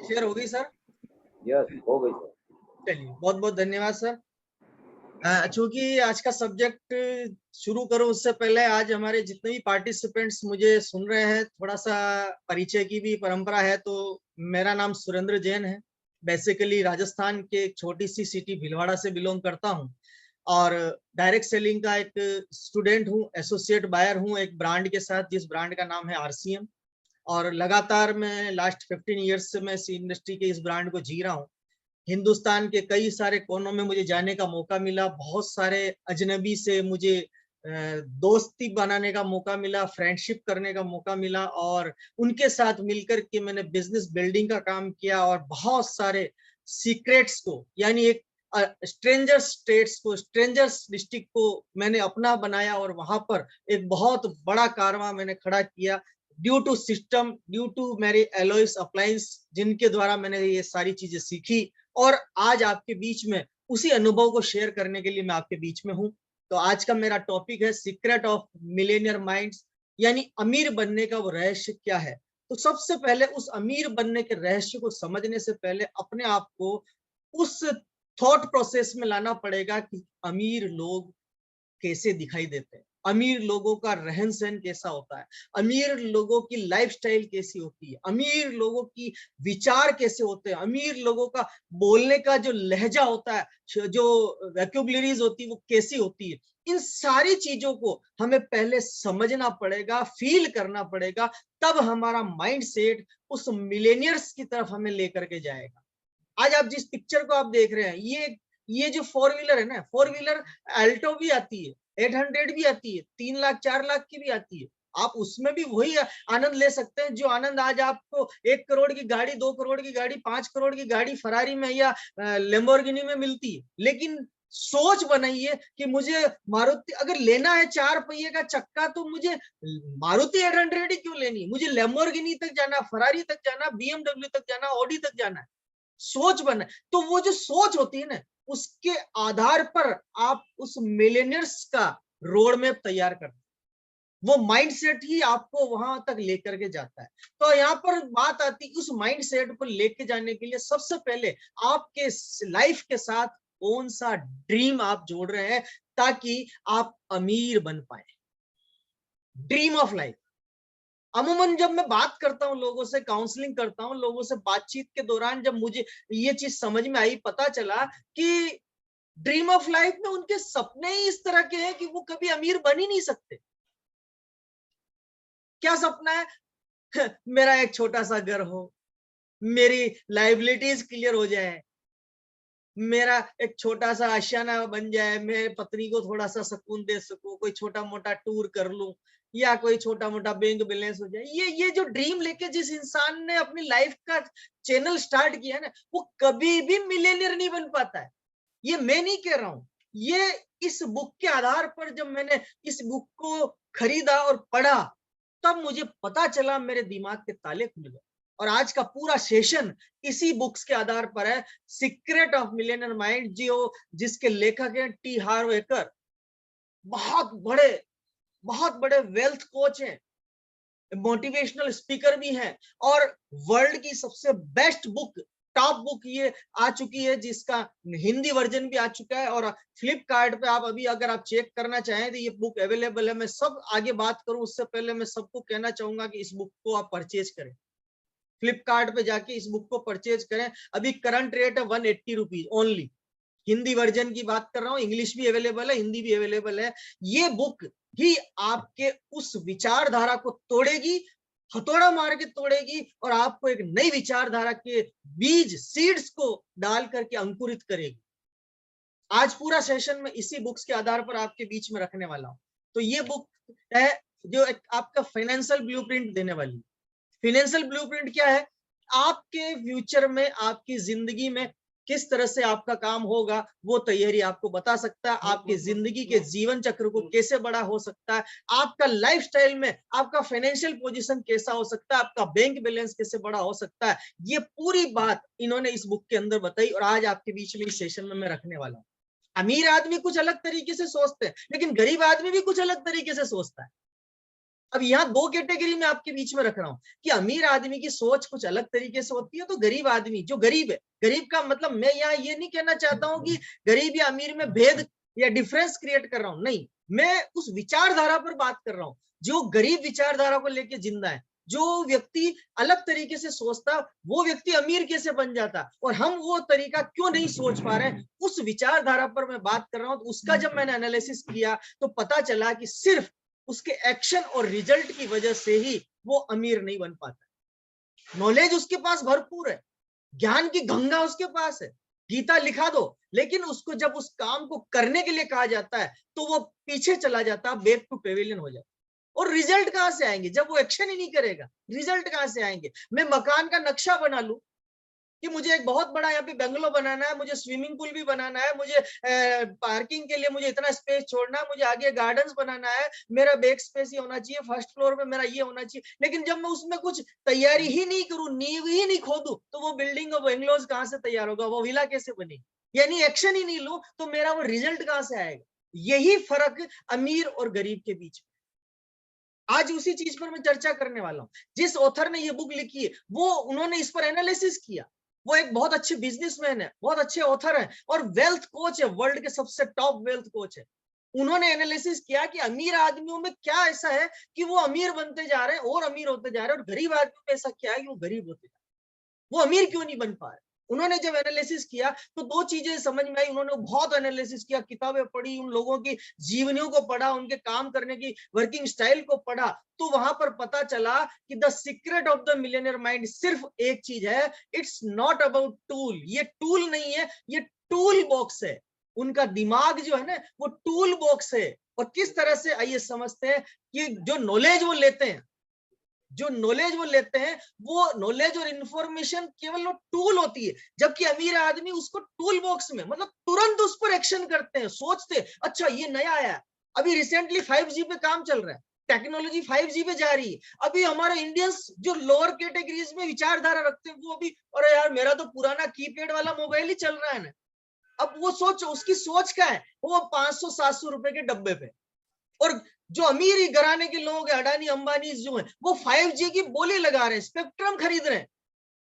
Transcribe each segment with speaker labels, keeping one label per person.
Speaker 1: Share हो गई sir?
Speaker 2: Yes, हो गई सर।
Speaker 1: चलिए, बहुत बहुत धन्यवाद सर। चूंकि आज का सब्जेक्ट शुरू करूं उससे पहले आज हमारे जितने भी पार्टिसिपेंट्स मुझे सुन रहे हैं, थोड़ा सा परिचय की भी परंपरा है। तो मेरा नाम सुरेंद्र जैन है। बेसिकली राजस्थान के एक छोटी सी सिटी भीलवाड़ा से बिलोंग करता हूं और डायरेक्ट सेलिंग का एक स्टूडेंट हूं, एसोसिएट बायर हूं एक ब्रांड के साथ, जिस ब्रांड का नाम है आरसीएम। और लगातार मैं लास्ट 15 ईयर्स से मैं इस इंडस्ट्री के इस ब्रांड को जी रहा हूँ। हिंदुस्तान के कई सारे कोनों में मुझे जाने का मौका मिला, बहुत सारे अजनबी से मुझे दोस्ती बनाने का मौका मिला, फ्रेंडशिप करने का मौका मिला और उनके साथ मिलकर के मैंने बिजनेस बिल्डिंग का काम किया और बहुत सारे सीक्रेट्स को, यानी एक स्ट्रेंजर स्टेट्स को, स्ट्रेंजर्स डिस्ट्रिक्ट को मैंने अपना बनाया और वहां पर एक बहुत बड़ा कारवां मैंने खड़ा किया due to system, due to मेरे एलोइस अप्लायंस, जिनके द्वारा मैंने ये सारी चीजें सीखी। और आज आपके बीच में उसी अनुभव को शेयर करने के लिए मैं आपके बीच में हूं। तो आज का मेरा टॉपिक है सीक्रेट ऑफ मिलेनियर माइंड्स, यानी अमीर बनने का वो रहस्य क्या है। तो सबसे पहले उस अमीर बनने के रहस्य को समझने से पहले अपने आप को उस थॉट प्रोसेस में लाना पड़ेगा कि अमीर लोग कैसे दिखाई देते हैं, अमीर लोगों का रहन सहन कैसा होता है, अमीर लोगों की लाइफस्टाइल कैसी होती है, अमीर लोगों की विचार कैसे होते हैं, अमीर लोगों का बोलने का जो लहजा होता है, जो वैक्यूबलरीज होती है वो कैसी होती है। इन सारी चीजों को हमें पहले समझना पड़ेगा, फील करना पड़ेगा, तब हमारा माइंड सेट उस मिलेनियर्स की तरफ हमें लेकर के जाएगा। आज आप जिस पिक्चर को आप देख रहे हैं, ये जो फोर व्हीलर है ना, फोर व्हीलर अल्टो भी आती है, 800 भी आती है, 3 लाख 4 लाख की भी आती है। आप उसमें भी वही आनंद ले सकते हैं जो आनंद आज आपको 1 करोड़ की गाड़ी, 2 करोड़ की गाड़ी, 5 करोड़ की गाड़ी फरारी में या लेम्बोर्गिनी में मिलती है। लेकिन सोच बनाइए कि मुझे मारुति अगर लेना है 4 पहिए का चक्का, तो मुझे मारुति 800 ही क्यों लेनी है, मुझे लेम्बोर्गिनी तक जाना, फरारी तक जाना, बीएमडब्ल्यू तक जाना, ऑडी तक जाना है। सोच बना, तो वो जो सोच होती है ना, उसके आधार पर आप उस मिलेनियर्स का रोड मैप तैयार करते, वो माइंडसेट ही आपको वहां तक लेकर के जाता है। तो यहाँ पर बात आती है उस माइंडसेट को लेके जाने के लिए सबसे पहले आपके लाइफ के साथ कौन सा ड्रीम आप जोड़ रहे हैं ताकि आप अमीर बन पाए। Dream of life. अमूमन जब मैं बात करता हूं लोगों से, काउंसलिंग करता हूं लोगों से, बातचीत के दौरान जब मुझे ये चीज समझ में आई, पता चला कि ड्रीम ऑफ लाइफ में उनके सपने ही इस तरह के हैं कि वो कभी अमीर बन ही नहीं सकते। क्या सपना है? मेरा एक छोटा सा घर हो, मेरी लाइबिलिटीज क्लियर हो जाए, मेरा एक छोटा सा आशियाना बन जाए, मेरे पत्नी को थोड़ा सा सुकून दे सकूं, कोई छोटा मोटा टूर कर लूं, या कोई छोटा मोटा बैंक बैलेंस हो जाए। ये जो ड्रीम लेके जिस इंसान ने अपनी लाइफ का चैनल स्टार्ट किया ना, वो कभी भी मिलेनियर नहीं बन पाता है। ये मैं नहीं कह रहा हूं, ये इस बुक के आधार पर जब मैंने इस बुक को खरीदा और पढ़ा, तब मुझे पता चला, मेरे दिमाग के ताले खुल गए। और आज का पूरा सेशन इसी बुक्स के आधार पर है, सीक्रेट ऑफ मिलियनर माइंड, जो जिसके लेखक हैं टी हार्व एकर। बहुत बड़े, बहुत बड़े वेल्थ कोच हैं, मोटिवेशनल स्पीकर भी हैं, और वर्ल्ड की सबसे बेस्ट बुक, टॉप बुक ये आ चुकी है, जिसका हिंदी वर्जन भी आ चुका है। और फ्लिपकार्ट पे आप अभी अगर आप चेक करना चाहें तो ये बुक अवेलेबल है। मैं सब आगे बात करूं उससे पहले मैं सबको कहना चाहूंगा कि इस बुक को आप परचेज करें, फ्लिपकार्ट पे जाके इस बुक को परचेज करें। अभी करंट रेट है 180 रुपीज ओनली। हिंदी वर्जन की बात कर रहा हूँ, इंग्लिश भी अवेलेबल है, हिंदी भी अवेलेबल है। ये बुक ही आपके उस विचारधारा को तोड़ेगी, हथौड़ा मार के तोड़ेगी, और आपको एक नई विचारधारा के बीज, सीड्स को डाल करके अंकुरित करेगी। आज पूरा सेशन में इसी बुक्स के आधार पर आपके बीच में रखने वाला हूं। तो ये बुक है जो एक आपका फाइनेंशियल ब्लूप्रिंट देने वाली। फाइनेंशियल ब्लूप्रिंट क्या है? आपके फ्यूचर में, आपकी जिंदगी में किस तरह से आपका काम होगा, वो तैयारी आपको बता सकता है। आपकी जिंदगी के जीवन चक्र को कैसे बड़ा हो सकता है, आपका लाइफस्टाइल में आपका फाइनेंशियल पोजीशन कैसा हो सकता है, आपका बैंक बैलेंस कैसे बड़ा हो सकता है, ये पूरी बात इन्होंने इस बुक के अंदर बताई और आज आपके बीच में इस सेशन में मैं रखने वाला हूँ। अमीर आदमी कुछ अलग तरीके से सोचते हैं, लेकिन गरीब आदमी भी कुछ अलग तरीके से सोचता है। अब यहाँ दो कैटेगरी में आपके बीच में रख रहा हूं कि अमीर आदमी की सोच कुछ अलग तरीके से होती है, तो गरीब आदमी जो गरीब है, गरीब का मतलब मैं यहाँ ये नहीं कहना चाहता हूँ कि गरीब या अमीर में भेद या डिफरेंस क्रिएट कर रहा हूँ, नहीं, मैं उस विचारधारा पर बात कर रहा हूँ जो गरीब विचारधारा को लेकर जिंदा है। जो व्यक्ति अलग तरीके से सोचता, वो व्यक्ति अमीर कैसे बन जाता, और हम वो तरीका क्यों नहीं सोच पा रहे, उस विचारधारा पर मैं बात कर रहा हूँ। तो उसका जब मैंने एनालिसिस किया तो पता चला कि सिर्फ उसके एक्शन और रिजल्ट की वजह से ही वो अमीर नहीं बन पाता। नॉलेज उसके पास भरपूर है, ज्ञान की गंगा उसके पास है, गीता लिखा दो, लेकिन उसको जब उस काम को करने के लिए कहा जाता है तो वो पीछे चला जाता है, बैक टू पेविलियन हो जाता है। और रिजल्ट कहां से आएंगे जब वो एक्शन ही नहीं करेगा, रिजल्ट कहां से आएंगे। मैं मकान का नक्शा बना लूं कि मुझे एक बहुत बड़ा यहाँ पे बंगलो बनाना है, मुझे स्विमिंग पूल भी बनाना है, मुझे पार्किंग के लिए मुझे इतना स्पेस छोड़ना है, मुझे आगे गार्डन्स बनाना है, मेरा बैक स्पेस ये होना चाहिए, फर्स्ट फ्लोर में मेरा ये होना चाहिए, लेकिन जब मैं उसमें कुछ तैयारी ही नहीं करूं, नींव ही नहीं खोदूं, तो वो बिल्डिंग और बंगलोज कहाँ से तैयार होगा, वो विला कैसे बनेगी। यानी एक्शन ही नहीं लूं तो मेरा वो रिजल्ट कहाँ से आएगा। यही फर्क अमीर और गरीब के बीच में, आज उसी चीज पर मैं चर्चा करने वाला हूं। जिस ऑथर ने ये बुक लिखी है वो उन्होंने इस पर एनालिसिस किया, वो एक बहुत अच्छे बिजनेसमैन है, बहुत अच्छे ऑथर है और वेल्थ कोच है, वर्ल्ड के सबसे टॉप वेल्थ कोच है। उन्होंने एनालिसिस किया कि अमीर आदमियों में क्या ऐसा है कि वो अमीर बनते जा रहे हैं और अमीर होते जा रहे हैं, और गरीब आदमियों में ऐसा क्या है कि वो गरीब होते जा रहे हैं, वो अमीर क्यों नहीं बन पा रहे। उन्होंने जब एनालिसिस किया तो दो चीजें समझ में आई। उन्होंने बहुत एनालिसिस किया, किताबें पढ़ी, उन लोगों की जीवनियों को पढ़ा, उनके काम करने की वर्किंग स्टाइल को पढ़ा, तो वहां पर पता चला कि the secret of the millionaire mind सिर्फ एक चीज है, इट्स नॉट अबाउट टूल। ये टूल नहीं है, ये टूल बॉक्स है। उनका दिमाग जो है ना वो टूल बॉक्स है। और किस तरह से आइए समझते हैं कि जो नॉलेज वो लेते हैं, जो नॉलेज वो लेते हैं, वो नॉलेज और इंफॉर्मेशन केवल वो टूल होती है, जबकि अमीर आदमी उसको टूल बॉक्स में मतलब तुरंत उस पर एक्शन करते हैं, सोचते अच्छा ये नया आया है, अभी रिसेंटली 5G पे काम चल रहा है, टेक्नोलॉजी 5G पे जा रही है, अभी हमारे इंडियंस जो लोअर कैटेगरीज में विचारधारा रखते हैं वो अभी अरे यार मेरा तो पुराना कीपैड वाला मोबाइल ही चल रहा है ना। अब वो सोच, उसकी सोच क्या है, वो 500-700 रुपए के डब्बे पे। और जो अमीर घराने के लोग हैं, अडानी अंबानी जो है, वो 5G की बोली लगा रहे हैं, स्पेक्ट्रम खरीद रहे हैं,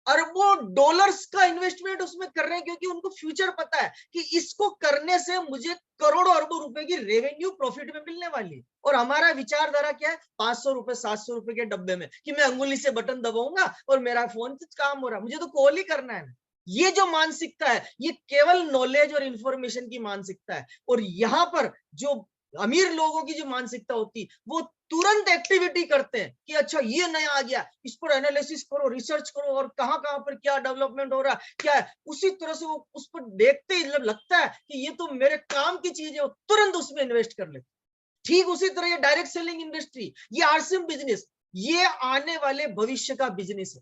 Speaker 1: अरबों डॉलर्स का इन्वेस्टमेंट उसमें कर रहे हैं, क्योंकि उनको फ्यूचर पता है कि इसको करने से मुझे करोड़ों अरबों रुपए की रेवेन्यू प्रॉफिट में मिलने वाली है। और हमारा विचारधारा क्या है, 500 रुपए 700 रुपए के डब्बे में कि मैं अंगुली से बटन दबाऊंगा और मेरा फोन से काम हो रहा, मुझे तो कॉल ही करना है। ये जो मानसिकता है ये केवल नॉलेज और इंफॉर्मेशन की मानसिकता है। और यहाँ पर जो अमीर लोगों की जो मानसिकता होती है वो तुरंत एक्टिविटी करते हैं कि अच्छा ये नया आ गया, इस पर एनालिसिस करो, रिसर्च करो, और कहां कहां पर क्या डेवलपमेंट हो रहा है क्या है, उसी तरह से वो उस पर देखते ही जब लगता है कि ये तो मेरे काम की चीज है, वो तुरंत उसमें इन्वेस्ट कर लेते। ठीक उसी तरह ये डायरेक्ट सेलिंग इंडस्ट्री, ये आरसीएम बिजनेस, ये आने वाले भविष्य का बिजनेस है।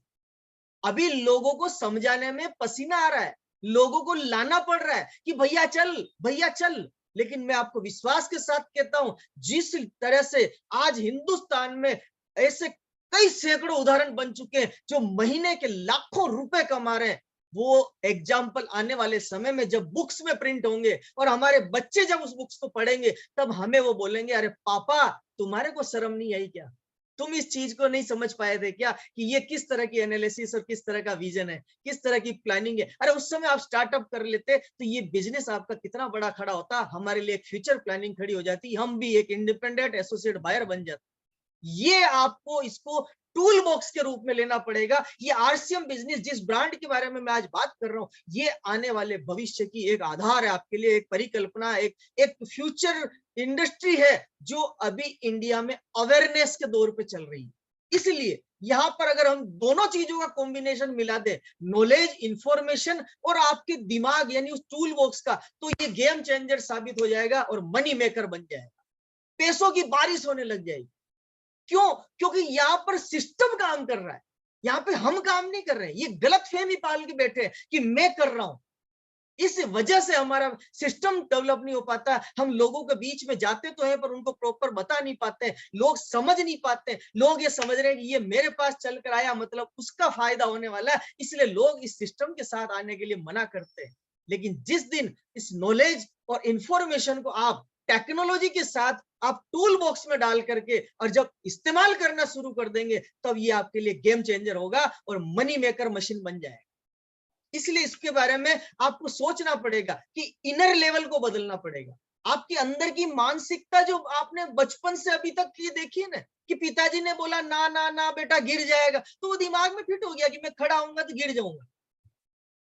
Speaker 1: अभी लोगों को समझाने में पसीना आ रहा है, लोगों को लाना पड़ रहा है कि भैया चल भैया चल, लेकिन मैं आपको विश्वास के साथ कहता हूं जिस तरह से आज हिंदुस्तान में ऐसे कई सैकड़ों उदाहरण बन चुके हैं जो महीने के लाखों रुपए कमा रहे हैं, वो एग्जाम्पल आने वाले समय में जब बुक्स में प्रिंट होंगे और हमारे बच्चे जब उस बुक्स को पढ़ेंगे तब हमें वो बोलेंगे अरे पापा तुम्हारे को शर्म नहीं आई क्या, तुम इस चीज को नहीं समझ पाए थे क्या कि ये किस तरह की एनालिसिस और किस तरह का विजन है, किस तरह की प्लानिंग है। अरे उस समय आप स्टार्टअप कर लेते तो ये बिजनेस आपका कितना बड़ा खड़ा होता, हमारे लिए एक फ्यूचर प्लानिंग खड़ी हो जाती, हम भी एक इंडिपेंडेंट एसोसिएट बायर बन जाते। ये आपको इसको टूल बॉक्स के रूप में लेना पड़ेगा। ये आरसीएम बिजनेस जिस ब्रांड के बारे में मैं आज बात कर रहा हूं, ये आने वाले भविष्य की एक आधार है आपके लिए, एक परिकल्पना, एक फ्यूचर इंडस्ट्री है जो अभी इंडिया में अवेयरनेस के दौर पे चल रही है। इसलिए यहां पर अगर हम दोनों चीजों का कॉम्बिनेशन मिला दे, नॉलेज, इंफॉर्मेशन और आपके दिमाग यानी उस टूल बॉक्स का, तो ये गेम चेंजर साबित हो जाएगा और मनी मेकर बन जाएगा, पैसों की बारिश होने लग जाएगी। क्यों? क्योंकि यहाँ पर सिस्टम काम कर रहा है, यहाँ पे हम काम नहीं कर रहे हैं। ये गलत फहमी पाल के बैठे हैं कि मैं कर रहा हूं, इस वजह से हमारा सिस्टम डेवलप नहीं हो पाता। हम लोगों के बीच में जाते तो हैं पर उनको प्रॉपर बता नहीं पाते, लोग समझ नहीं पाते। लोग ये समझ रहे हैं कि ये मेरे पास चल कर आया मतलब उसका फायदा होने वाला है, इसलिए लोग इस सिस्टम के साथ आने के लिए मना करते हैं। लेकिन जिस दिन इस नॉलेज और इंफॉर्मेशन को आप टेक्नोलॉजी के साथ आप टूल बॉक्स में डाल करके और जब इस्तेमाल करना शुरू कर देंगे तब ये आपके लिए गेम चेंजर होगा और मनी मेकर मशीन बन जाएगा। इसलिए इसके बारे में आपको सोचना पड़ेगा कि इनर लेवल को बदलना पड़ेगा। आपके अंदर की मानसिकता जो आपने बचपन से अभी तक ये देखी है ना, कि पिताजी ने बोला ना ना ना बेटा गिर जाएगा, तो वो दिमाग में फिट हो गया कि मैं खड़ा होऊंगा तो गिर जाऊंगा।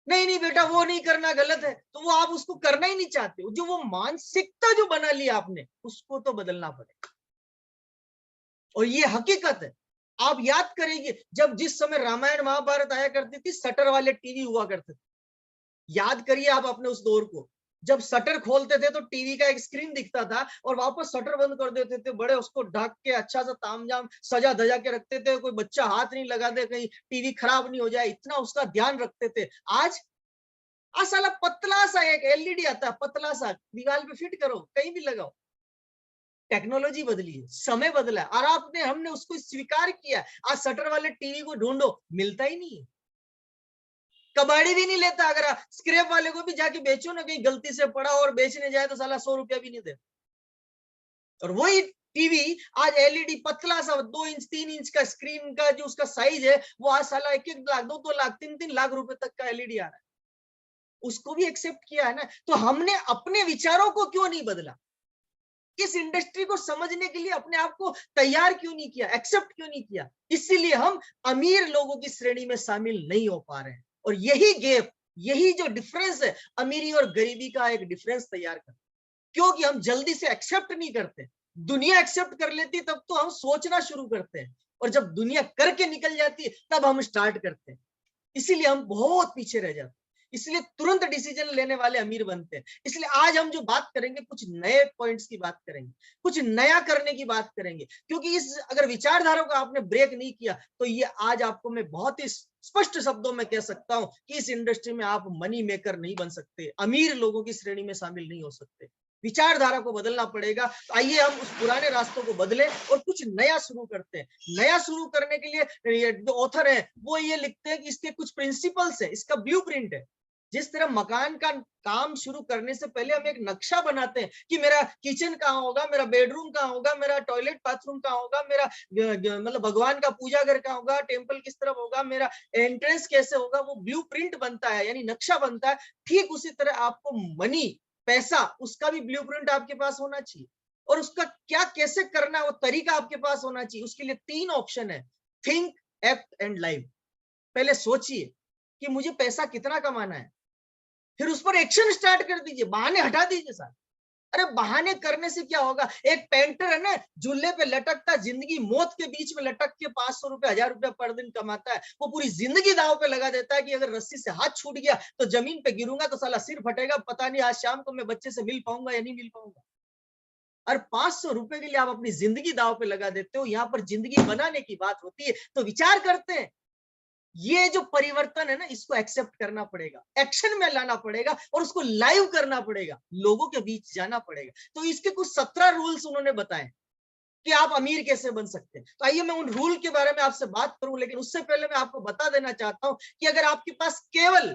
Speaker 1: नहीं नहीं बेटा वो नहीं करना, गलत है, तो वो आप उसको करना ही नहीं चाहते। जो वो मानसिकता जो बना लिया आपने, उसको तो बदलना पड़ेगा। और ये हकीकत है। आप याद करेंगे जब जिस समय रामायण महाभारत आया करती थी, शटर वाले टीवी हुआ करते थे। याद करिए आप अपने उस दौर को, जब शटर खोलते थे तो टीवी का एक स्क्रीन दिखता था और वापस शटर बंद कर देते थे। बड़े उसको ढक के अच्छा सा तामझाम सजा धजा के रखते थे, कोई बच्चा हाथ नहीं लगा दे, कहीं टीवी खराब नहीं हो जाए, इतना उसका ध्यान रखते थे। आज साला पतला सा एक एलईडी आता है, पतला सा, दीवार पे फिट करो, कहीं भी लगाओ। टेक्नोलॉजी बदली है, समय बदला है और हमने उसको स्वीकार किया। आज शटर वाले टीवी को ढूंढो, मिलता ही नहीं है। कबाड़ी भी नहीं लेता। अगर स्क्रैप वाले को भी जाके बेचो ना, कहीं गलती से पड़ा और बेचने जाए तो साला 100 रुपया भी नहीं दे। और वही टीवी आज एलईडी पतला सा 2 इंच 3 इंच का स्क्रीन का जो उसका साइज है, वो आज साला 1-1 लाख 2-2 लाख 3-3 लाख रुपए तक का एलईडी आ रहा है। उसको भी एक्सेप्ट किया है ना। तो हमने अपने विचारों को क्यों नहीं बदला? इस इंडस्ट्री को समझने के लिए अपने आप को तैयार क्यों नहीं किया, एक्सेप्ट क्यों नहीं किया? इसीलिए हम अमीर लोगों की श्रेणी में शामिल नहीं हो पा रहे हैं। और यही गैप, यही जो डिफरेंस है, अमीरी और गरीबी का एक डिफरेंस तैयार कर, क्योंकि हम जल्दी से एक्सेप्ट नहीं करते। दुनिया एक्सेप्ट कर लेती तब तो हम सोचना शुरू करते हैं, और जब दुनिया करके निकल जाती है तब हम स्टार्ट करते हैं। इसीलिए हम बहुत पीछे रह जाते हैं। इसलिए तुरंत डिसीजन लेने वाले अमीर बनते हैं। इसलिए आज हम जो बात करेंगे, कुछ नए पॉइंट्स की बात करेंगे, कुछ नया करने की बात करेंगे। क्योंकि इस अगर विचारधारा को आपने ब्रेक नहीं किया तो ये आज आपको मैं बहुत ही स्पष्ट शब्दों में कह सकता हूं कि इस इंडस्ट्री में आप मनी मेकर नहीं बन सकते, अमीर लोगों की श्रेणी में शामिल नहीं हो सकते। विचारधारा को बदलना पड़ेगा। तो आइए हम उस पुराने रास्तों को बदलें और कुछ नया शुरू करते हैं। नया शुरू करने के लिए जो ऑथर है वो ये लिखते हैं कि इसके कुछ प्रिंसिपल्स है, इसका ब्लूप्रिंट है। जिस तरह मकान का काम शुरू करने से पहले हम एक नक्शा बनाते हैं कि मेरा किचन कहाँ होगा, मेरा बेडरूम कहाँ होगा, मेरा टॉयलेट बाथरूम कहाँ होगा, मेरा मतलब भगवान का पूजा घर कहाँ होगा, टेम्पल किस तरफ होगा, मेरा एंट्रेंस कैसे होगा, वो ब्लूप्रिंट बनता है, यानी नक्शा बनता है। ठीक उसी तरह आपको मनी, पैसा, उसका भी ब्लूप्रिंट आपके पास होना चाहिए। और उसका क्या कैसे करना है वो तरीका आपके पास होना चाहिए। उसके लिए 3 ऑप्शन है, थिंक, एक्ट एंड लाइव। पहले सोचिए कि मुझे पैसा कितना कमाना है, फिर उस पर एक्शन स्टार्ट कर दीजिए, बहाने हटा दीजिए साहब। अरे बहाने करने से क्या होगा? एक पेंटर है ना, झूले पे लटकता, जिंदगी मौत के बीच में लटक के 500 रुपए 1000 रुपया पर दिन कमाता है। वो पूरी जिंदगी दांव पे लगा देता है कि अगर रस्सी से हाथ छूट गया तो जमीन पे गिरूंगा तो साला सिर फटेगा, पता नहीं आज शाम को मैं बच्चे से मिल पाऊंगा या नहीं मिल पाऊंगा। और 500 रुपए के लिए आप अपनी जिंदगी दांव पे लगा देते हो। यहाँ पर जिंदगी बनाने की बात होती है तो विचार करते हैं। ये जो परिवर्तन है ना, इसको एक्सेप्ट करना पड़ेगा, एक्शन में लाना पड़ेगा और उसको लाइव करना पड़ेगा, लोगों के बीच जाना पड़ेगा। तो इसके कुछ 17 रूल्स उन्होंने बताए कि आप अमीर कैसे बन सकते हैं। तो आइए मैं उन रूल के बारे में आपसे बात करूं, लेकिन उससे पहले मैं आपको बता देना चाहता हूं कि अगर आपके पास केवल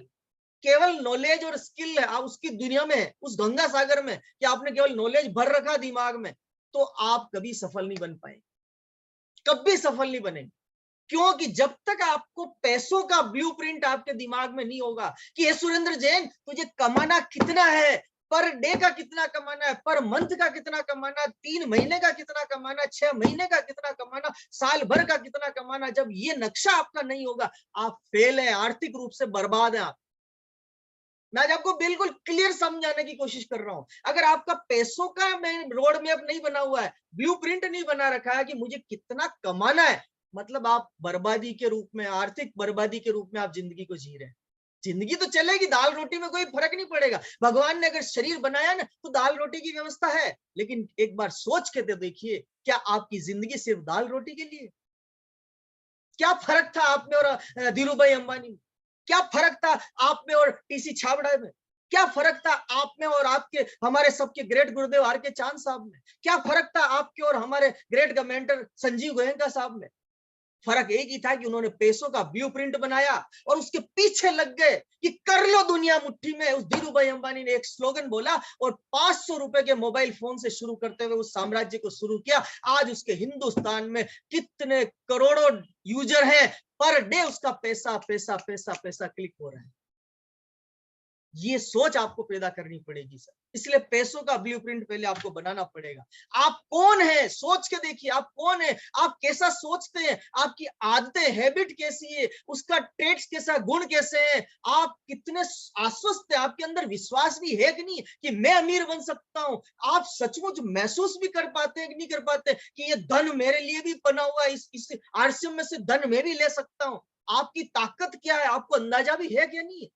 Speaker 1: केवल नॉलेज और स्किल है, आप उसकी दुनिया में है, उस गंगा सागर में, कि आपने केवल नॉलेज भर रखा दिमाग में, तो आप कभी सफल नहीं बन पाएंगे, कभी सफल नहीं बनेंगे। क्योंकि जब तक आपको पैसों का ब्लूप्रिंट आपके दिमाग में नहीं होगा कि ये सुरेंद्र जैन तुझे कमाना कितना है, पर डे का कितना कमाना है, पर मंथ का कितना कमाना, 3 महीने का कितना कमाना, 6 महीने का कितना कमाना, साल भर का कितना कमाना, जब ये नक्शा आपका नहीं होगा, आप फेल है, आर्थिक रूप से बर्बाद है आप। मैं आज आपको बिल्कुल क्लियर समझाने की कोशिश कर रहा हूं। अगर आपका पैसों का रोड मैप नहीं बना हुआ है, ब्लूप्रिंट नहीं बना रखा है कि मुझे कितना कमाना है, मतलब आप बर्बादी के रूप में, आर्थिक बर्बादी के रूप में आप जिंदगी को जी रहे हैं। जिंदगी तो चलेगी, दाल रोटी में कोई फर्क नहीं पड़ेगा। भगवान ने अगर शरीर बनाया ना तो दाल रोटी की व्यवस्था है, लेकिन एक बार सोच के तो देखिए, क्या आपकी जिंदगी सिर्फ दाल रोटी के लिए? क्या फर्क था आप में और धीरू भाई अंबानी में? क्या फर्क था आप में और टीसी छाबड़ा में? क्या फर्क था आप में और आपके हमारे सबके ग्रेट गुरुदेव आर के चांद साहब में? क्या फर्क था आपके और हमारे ग्रेट कमेंटर संजीव गोयनका साहब में? फर्क एक ही था कि उन्होंने पैसों का ब्लूप्रिंट बनाया और उसके पीछे लग गए कि कर लो दुनिया मुट्ठी में। उस धीरू भाई अंबानी ने एक स्लोगन बोला और 500 रुपए के मोबाइल फोन से शुरू करते हुए उस साम्राज्य को शुरू किया। आज उसके हिंदुस्तान में कितने करोड़ों यूजर हैं, पर डे उसका पैसा पैसा पैसा पैसा क्लिक हो रहा है। ये सोच आपको पैदा करनी पड़ेगी सर, इसलिए पैसों का ब्लूप्रिंट पहले आपको बनाना पड़ेगा। आप कौन है सोच के देखिए, आप कौन है, आप कैसा सोचते हैं, आपकी आदतें हैबिट कैसी है, उसका ट्रेट्स कैसा, गुण कैसे हैं, आप कितने आश्वस्त है, आपके अंदर विश्वास भी है कि नहीं कि मैं अमीर बन सकता हूं। आप सचमुच महसूस भी कर पाते हैं कि नहीं कर पाते कि ये धन मेरे लिए भी बना हुआ है, इस आरसीएम में से धन मैं भी ले सकता हूं। आपकी ताकत क्या है, आपको अंदाजा भी है क्या नहीं,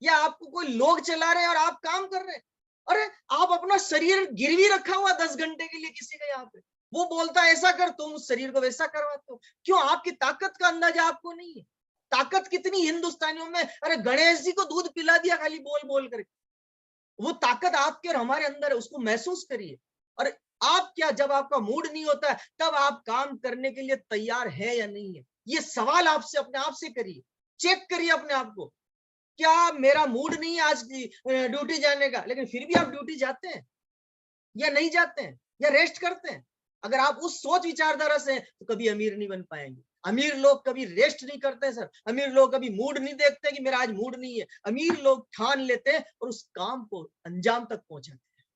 Speaker 1: या आपको कोई लोग चला रहे हैं और आप काम कर रहे हैं। अरे आप अपना शरीर गिरवी रखा हुआ 10 घंटे के लिए किसी का, यहाँ पे वो बोलता है ऐसा कर, तुम उस शरीर को वैसा करवाते हो। क्यों? आपकी ताकत का अंदाजा आपको नहीं है। ताकत कितनी हिंदुस्तानियों में, अरे गणेश जी को दूध पिला दिया खाली बोल बोल करके। वो ताकत आपके और हमारे अंदर है, उसको महसूस करिए। और आप क्या, जब आपका मूड नहीं होता है तब आप काम करने के लिए तैयार है या नहीं है, ये सवाल आपसे अपने आप से करिए। चेक करिए अपने आप को, क्या मेरा मूड नहीं है आज ड्यूटी जाने का, लेकिन फिर भी आप ड्यूटी जाते हैं या नहीं जाते हैं, या रेस्ट करते हैं? अगर आप उस सोच विचारधारा से हैं, तो कभी अमीर नहीं बन पाएंगे। अमीर लोग कभी रेस्ट नहीं करते सर, अमीर लोग कभी मूड नहीं देखते कि मेरा आज मूड नहीं है। अमीर लोग ठान लेते हैं और उस काम को अंजाम तक पहुंचाते हैं।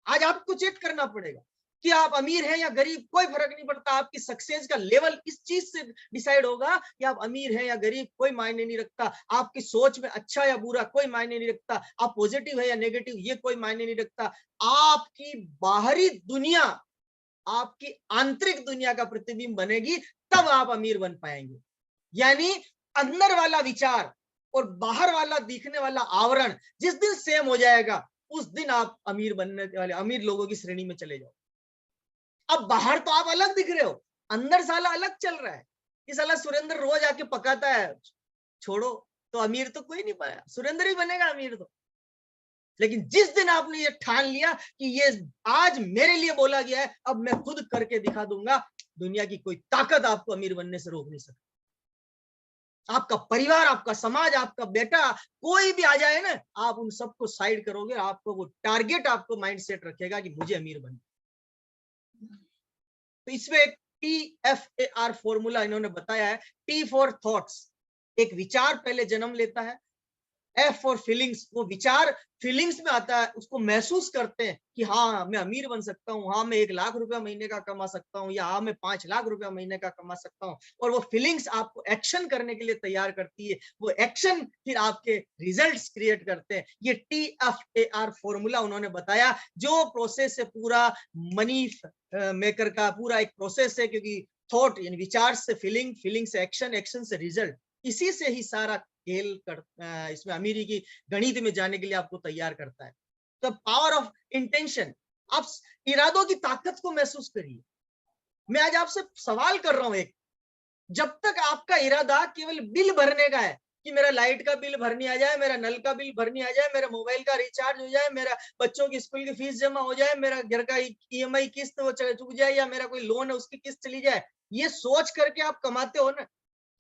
Speaker 1: आज आपको चेक करना पड़ेगा कि आप अमीर हैं या गरीब, कोई फर्क नहीं पड़ता। आपकी सक्सेस का लेवल इस चीज से डिसाइड होगा कि आप अमीर हैं या गरीब, कोई मायने नहीं रखता। आपकी सोच में अच्छा या बुरा कोई मायने नहीं रखता। आप पॉजिटिव है या नेगेटिव ये कोई मायने नहीं रखता। आपकी बाहरी दुनिया आपकी आंतरिक दुनिया का प्रतिबिंब बनेगी, तब आप अमीर बन पाएंगे। यानी अंदर वाला विचार और बाहर वाला दिखने वाला आवरण जिस दिन सेम हो जाएगा, उस दिन आप अमीर बनने वाले अमीर लोगों की श्रेणी में चले जाओ। अब बाहर तो आप अलग दिख रहे हो, अंदर साला अलग चल रहा है। ये साला सुरेंद्र रोज आके पकाता है, छोड़ो, तो अमीर तो कोई नहीं पाया, सुरेंद्र ही बनेगा अमीर तो। लेकिन जिस दिन आपने ये ठान लिया कि ये आज मेरे लिए बोला गया है, अब मैं खुद करके दिखा दूंगा, दुनिया की कोई ताकत आपको अमीर बनने से रोक नहीं सकती। आपका परिवार, आपका समाज, आपका बेटा, कोई भी आ जाए ना, आप उन सबको साइड करोगे, आपको वो टारगेट आपको माइंड सेट रखेगा कि मुझे अमीर बनना। तो इसमें एक TFAR फॉर्मूला इन्होंने बताया है। T फॉर थॉट्स, एक विचार पहले जन्म लेता है। F फॉर फीलिंग्स, वो विचार फीलिंग्स में आता है, उसको महसूस करते हैं कि हाँ मैं अमीर बन सकता हूँ, हाँ मैं 1 लाख रुपया महीने का कमा सकता हूँ, या हाँ मैं 5 लाख रुपया महीने का कमा सकता हूँ। और वो फीलिंग्स आपको एक्शन करने के लिए तैयार करती है, वो एक्शन फिर आपके रिजल्ट्स क्रिएट करते हैं। ये TFAR फॉर्मूला उन्होंने बताया, जो प्रोसेस है पूरा मनी मेकर का पूरा एक प्रोसेस है, क्योंकि थॉट यानी विचार से फीलिंग, फीलिंग से एक्शन, एक्शन से रिजल्ट, इसी से ही सारा खेल कर इसमें अमीरी की गणित में जाने के लिए आपको तैयार करता है। तो पावर ऑफ इंटेंशन, आप इरादों की ताकत को महसूस करिए। मैं आज आपसे सवाल कर रहा हूं एक, जब तक आपका इरादा केवल बिल भरने का है कि मेरा लाइट का बिल भरनी आ जाए, मेरा नल का बिल भरनी आ जाए, मेरा मोबाइल का रिचार्ज हो जाए, मेरा बच्चों की स्कूल की फीस जमा हो जाए, मेरा घर का EMI किस्त वो चुक जाए, या मेरा कोई लोन है उसकी किस्त चली जाए, ये सोच करके आप कमाते हो ना,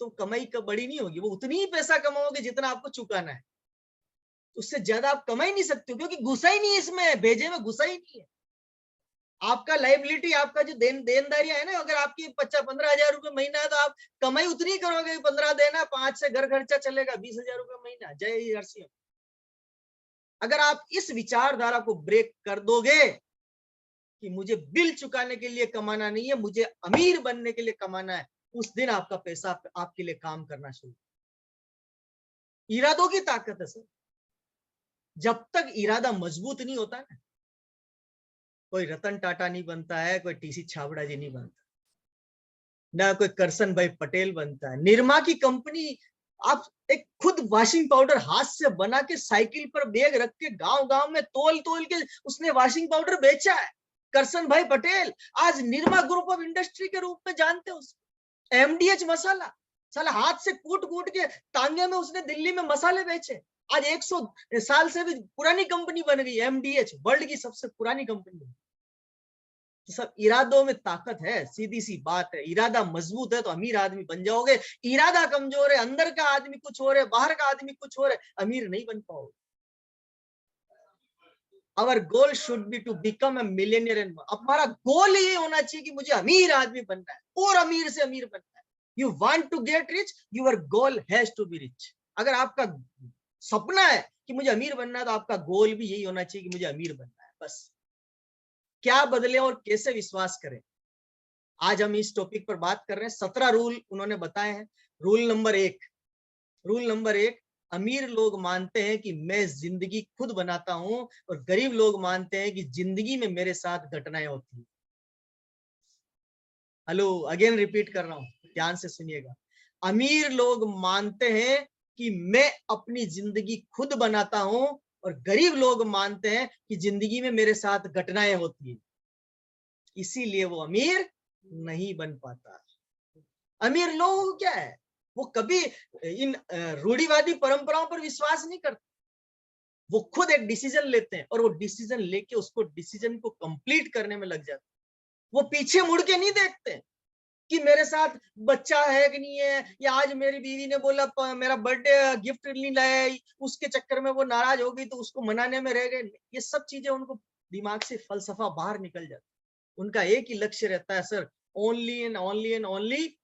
Speaker 1: तो कमाई का बड़ी नहीं होगी। वो उतनी ही पैसा कमाओगे जितना आपको चुकाना है, उससे ज्यादा आप कमा ही नहीं सकते हो, क्योंकि घुसा ही नहीं है इसमें, भेजे में घुसा ही नहीं है। आपका लाइबिलिटी, आपका जो देनदारियां है ना, अगर आपकी 15 हजार रुपए महीना है, तो आप कमाई उतनी करोगे, 15 देना, 5 से घर खर्चा चलेगा, 20 हजार रुपए महीना। जय हरसिंह। अगर आप इस विचारधारा को ब्रेक कर दोगे कि मुझे बिल चुकाने के लिए कमाना नहीं है, मुझे अमीर बनने के लिए कमाना है, उस दिन आपका पैसा आपके लिए काम करना शुरू। इरादों की ताकत है सर। जब तक इरादा मजबूत नहीं होता ना, कोई रतन टाटा नहीं बनता है, कोई TC छाबड़ा जी नहीं बनता, ना कोई करसन भाई पटेल बनता है। निरमा की कंपनी, आप एक खुद वॉशिंग पाउडर हाथ से बना के साइकिल पर बैग रख के गांव गांव में तोल तोल के उसने वॉशिंग पाउडर बेचा है। करसन भाई पटेल आज निरमा ग्रुप ऑफ इंडस्ट्री के रूप में जानते हैं उसको। MDH मसाला, साला हाथ से कूट कूट के तांगे में उसने दिल्ली में मसाले बेचे। आज 100 साल से भी पुरानी कंपनी बन गई MDH, वर्ल्ड की सबसे पुरानी कंपनी। तो सब इरादों में ताकत है, सीधी सी बात है। इरादा मजबूत है तो अमीर आदमी बन जाओगे, इरादा कमजोर है, अंदर का आदमी कुछ और है, बाहर का आदमी कुछ और है, अमीर नहीं बन पाओगे। Our goal should be to become a millionaire and हमारा गोल ये होना चाहिए कि मुझे अमीर आदमी बनना है और अमीर से अमीर बनना है। You want to get rich, your goal has to be rich। अगर आपका सपना है कि मुझे अमीर बनना है तो आपका गोल भी यही होना चाहिए कि मुझे अमीर बनना है। बस क्या बदले और कैसे विश्वास करें, आज हम इस टॉपिक पर बात कर रहे हैं। 17 रूल उन्होंने बताए हैं। रूल नंबर एक, अमीर लोग मानते हैं कि मैं जिंदगी खुद बनाता हूं और गरीब लोग मानते हैं कि जिंदगी में मेरे साथ घटनाएं होती हैं। हेलो, अगेन रिपीट कर रहा हूं, ध्यान से सुनिएगा। अमीर लोग मानते हैं कि मैं अपनी जिंदगी खुद बनाता हूं और गरीब लोग मानते हैं कि जिंदगी में मेरे साथ घटनाएं होती है, इसीलिए वो अमीर नहीं बन पाता। अमीर लोग क्या है, वो कभी इन रूढ़िवादी परंपराओं पर विश्वास नहीं करते। वो खुद एक डिसीजन लेते हैं और वो डिसीजन लेके उसको डिसीजन को कंप्लीट करने में लग जाते हैं। वो पीछे मुड़ के नहीं देखते कि मेरे साथ बच्चा है कि नहीं है, या आज मेरी बीवी ने बोला मेरा बर्थडे गिफ्ट नहीं लाया, उसके चक्कर में वो नाराज हो गई तो उसको मनाने में रह गए। ये सब चीजें उनको दिमाग से फलसफा बाहर निकल जाता है। उनका एक ही लक्ष्य रहता है sir, only and only and only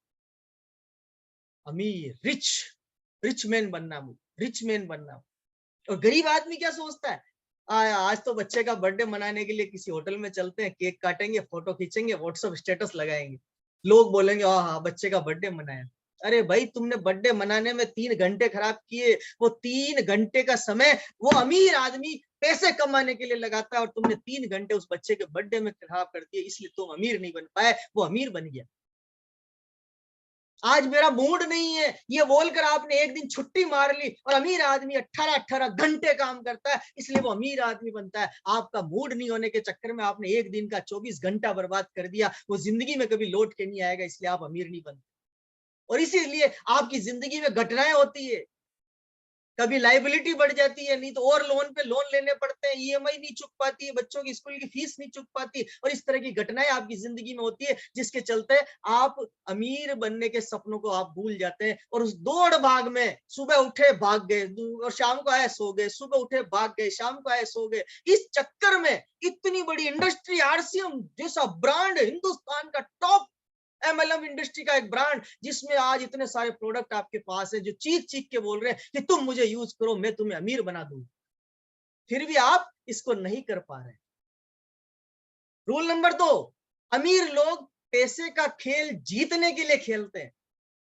Speaker 1: अमीर, रिच मैन बनना, रिच मैन बनना। और गरीब आदमी क्या सोचता है, आज तो बच्चे का बर्थडे मनाने के लिए किसी होटल में चलते हैं, केक काटेंगे, फोटो खींचेंगे, व्हाट्सएप स्टेटस लगाएंगे, लोग बोलेंगे हाँ बच्चे का बर्थडे मनाया। अरे भाई, तुमने बर्थडे मनाने में 3 घंटे खराब किए। वो 3 घंटे का समय वो अमीर आदमी पैसे कमाने के लिए लगाता है और तुमने 3 घंटे उस बच्चे के बर्थडे में खराब कर दिए, इसलिए तुम अमीर नहीं बन पाए, वो अमीर बन गया। आज मेरा मूड नहीं है, ये बोलकर आपने एक दिन छुट्टी मार ली, और अमीर आदमी 18-18 घंटे काम करता है, इसलिए वो अमीर आदमी बनता है। आपका मूड नहीं होने के चक्कर में आपने एक दिन का 24 घंटा बर्बाद कर दिया, वो जिंदगी में कभी लौट के नहीं आएगा, इसलिए आप अमीर नहीं बनते। और इसीलिए आपकी जिंदगी में घटनाएं होती है, कभी लाइबिलिटी बढ़ जाती है, नहीं तो और लोन पे लोन लेने पड़ते हैं, ईएमआई नहीं चुक पाती है, बच्चों की स्कूल की फीस नहीं चुक पाती, और इस तरह की घटनाएं आपकी जिंदगी में होती है, जिसके चलते आप अमीर बनने के सपनों को आप भूल जाते हैं। और उस दौड़ भाग में सुबह उठे भाग गए और शाम को आए सो गए, सुबह उठे भाग गए, शाम को आए सो गए। इस चक्कर में इतनी बड़ी इंडस्ट्री, आरसीएम जैसा ब्रांड, हिंदुस्तान का टॉप एमएलएम इंडस्ट्री का एक ब्रांड, जिसमें आज इतने सारे प्रोडक्ट आपके पास है, जो चीख चीख के बोल रहे हैं कि तुम मुझे यूज करो, मैं तुम्हें अमीर बना दूं, फिर भी आप इसको नहीं कर पा रहे। रूल नंबर 2, अमीर लोग पैसे का खेल जीतने के लिए खेलते हैं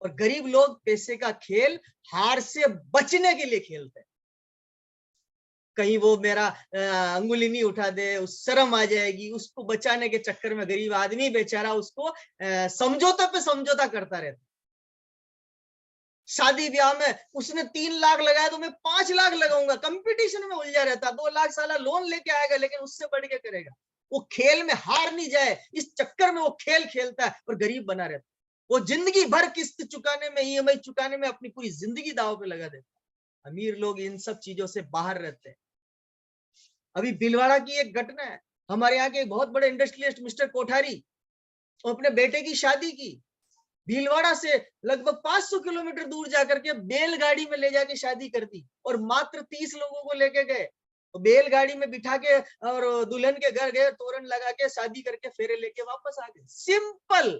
Speaker 1: और गरीब लोग पैसे का खेल हार से बचने के लिए खेलते हैं। कहीं वो मेरा अंगुली नहीं उठा दे, उस शर्म आ जाएगी, उसको बचाने के चक्कर में गरीब आदमी बेचारा उसको समझौता पे समझौता करता रहता। शादी ब्याह में उसने 3 लाख लगाया तो मैं 5 लाख लगाऊंगा, कंपटीशन में उलझा रहता। 2 लाख साला लोन लेके आएगा, लेकिन उससे बढ़ के करेगा। वो खेल में हार नहीं जाए, इस चक्कर में वो खेल खेलता है और गरीब बना रहता है। वो जिंदगी भर किस्त चुकाने में, ईएमआई चुकाने में अपनी पूरी जिंदगी दांव पे लगा देता। अमीर लोग इन सब चीजों से बाहर रहते हैं। अभी भीलवाड़ा की एक घटना है, हमारे यहाँ के एक बहुत बड़े इंडस्ट्रियलिस्ट मिस्टर कोठारी अपने बेटे की शादी की, भीलवाड़ा से लगभग 500 किलोमीटर दूर जाकर के बैलगाड़ी में ले जाके शादी कर दी, और मात्र 30 लोगों को लेके गए, तो बैलगाड़ी में बिठा के और दुल्हन के घर गए, तोरण लगा के शादी करके फेरे लेके वापस आ गए, सिंपल।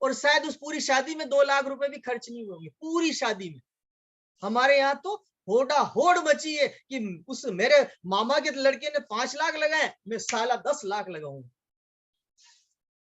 Speaker 1: और शायद उस पूरी शादी में 2 लाख रुपए भी खर्च नहीं होंगे, पूरी शादी में। हमारे यहाँ तो होड़ा होड़ मची है कि उस मेरे मामा के लड़के ने 5 लाख लगाए, मैं साला 10 लाख लगाऊंगा।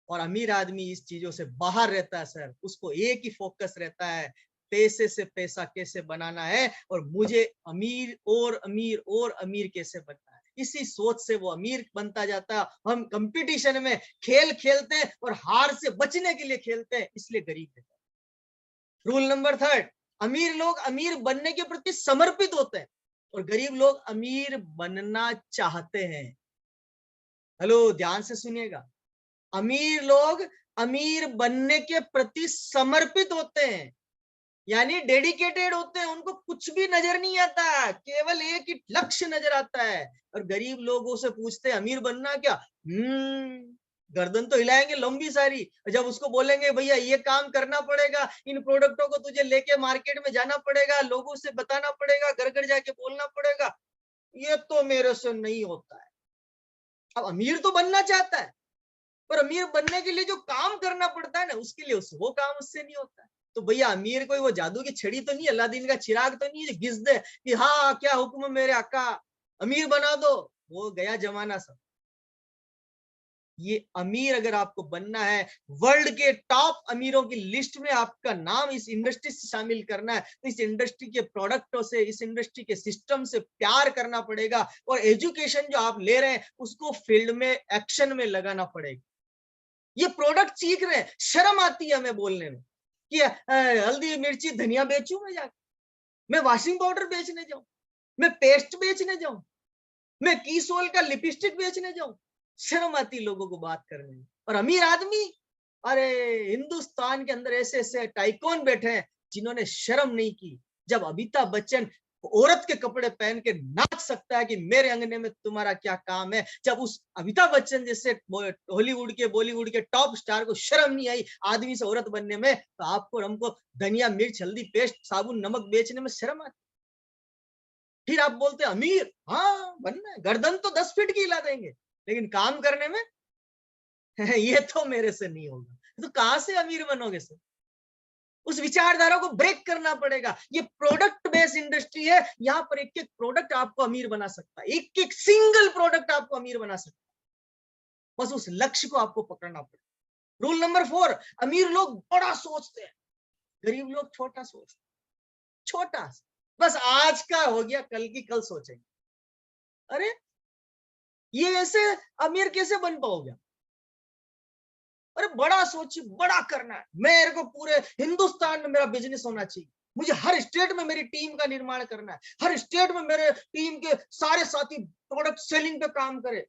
Speaker 1: और अमीर आदमी इस चीजों से बाहर रहता है सर, उसको एक ही फोकस रहता है, पैसे से पैसा कैसे बनाना है, और मुझे अमीर और अमीर और अमीर कैसे बनना है। इसी सोच से वो अमीर बनता जाता है। हम कंपटीशन में खेल खेलते हैं और हार से बचने के लिए खेलते हैं, इसलिए गरीब रहता है। रूल नंबर 3, अमीर लोग अमीर बनने के प्रति समर्पित होते हैं और गरीब लोग अमीर बनना चाहते हैं। हेलो, ध्यान से सुनिएगा। अमीर लोग अमीर बनने के प्रति समर्पित होते हैं यानी डेडिकेटेड होते हैं, उनको कुछ भी नजर नहीं आता, केवल एक ही लक्ष्य नजर आता है। और गरीब लोगों से पूछते हैं अमीर बनना क्या, गर्दन तो हिलाएंगे लंबी सारी। जब उसको बोलेंगे भैया ये काम करना पड़ेगा, इन प्रोडक्टों को तुझे लेके मार्केट में जाना पड़ेगा, लोगों से बताना पड़ेगा, घर घर जाके बोलना पड़ेगा, ये तो मेरे से नहीं होता है। अब अमीर तो बनना चाहता है, पर अमीर बनने के लिए जो काम करना पड़ता है ना, उसके लिए वो काम उससे नहीं होता है। तो भैया अमीर कोई वो जादू की छड़ी तो नहीं, अलादीन का चिराग तो नहीं है जो घिस दे कि हाँ क्या हुक्म मेरे आका, अमीर बना दो। वो गया जमाना सब। ये अमीर अगर आपको बनना है, वर्ल्ड के टॉप अमीरों की लिस्ट में आपका नाम इस इंडस्ट्री से शामिल करना है, तो इस इंडस्ट्री के प्रोडक्टों से, इस इंडस्ट्री के सिस्टम से प्यार करना पड़ेगा, और एजुकेशन जो आप ले रहे हैं उसको फील्ड में, एक्शन में लगाना पड़ेगा। ये प्रोडक्ट सीख रहे हैं, शर्म आती है हमें बोलने में कि हल्दी मिर्ची धनिया बेचूं मैं जाके, मैं वॉशिंग पाउडर बेचने जाऊं, मैं पेस्ट बेचने जाऊं, मैं कीसोल का लिपस्टिक बेचने जाऊं। शर्म आती लोगों को बात करने में। और अमीर आदमी, अरे हिंदुस्तान के अंदर ऐसे ऐसे टाइकून बैठे हैं जिन्होंने शर्म नहीं की। जब अमिताभ बच्चन औरत के कपड़े पहन के नाच सकता है कि मेरे अंगने में तुम्हारा क्या काम है, जब उस अमिताभ बच्चन जैसे हॉलीवुड के बॉलीवुड के टॉप स्टार को शर्म नहीं आई आदमी से औरत बनने में, तो आपको और हमको धनिया मिर्च हल्दी पेस्ट साबुन नमक बेचने में शर्म आती। फिर आप बोलते अमीर, हाँ बनना है, गर्दन तो 10 फीट की हिला देंगे, लेकिन काम करने में ये तो मेरे से नहीं होगा। तो कहां से अमीर बनोगे सर? उस विचारधारा को ब्रेक करना पड़ेगा। ये प्रोडक्ट बेस्ड इंडस्ट्री है, यहाँ पर एक एक प्रोडक्ट आपको अमीर बना सकता है, एक एक सिंगल प्रोडक्ट आपको अमीर बना सकता है। बस उस लक्ष्य को आपको पकड़ना पड़ेगा। रूल नंबर 4, अमीर लोग बड़ा सोचते हैं, गरीब लोग छोटा सोचते हैं। छोटा, बस आज का हो गया, कल की कल सोचेंगे। अरे ये ऐसे अमीर कैसे बन पाओगे? अरे बड़ा सोचिए, बड़ा करना है, मेरे को पूरे हिंदुस्तान में मेरा बिजनेस होना चाहिए, मुझे हर स्टेट में मेरी टीम का निर्माण करना है, हर स्टेट में मेरे टीम के सारे साथी प्रोडक्ट सेलिंग पे काम करे,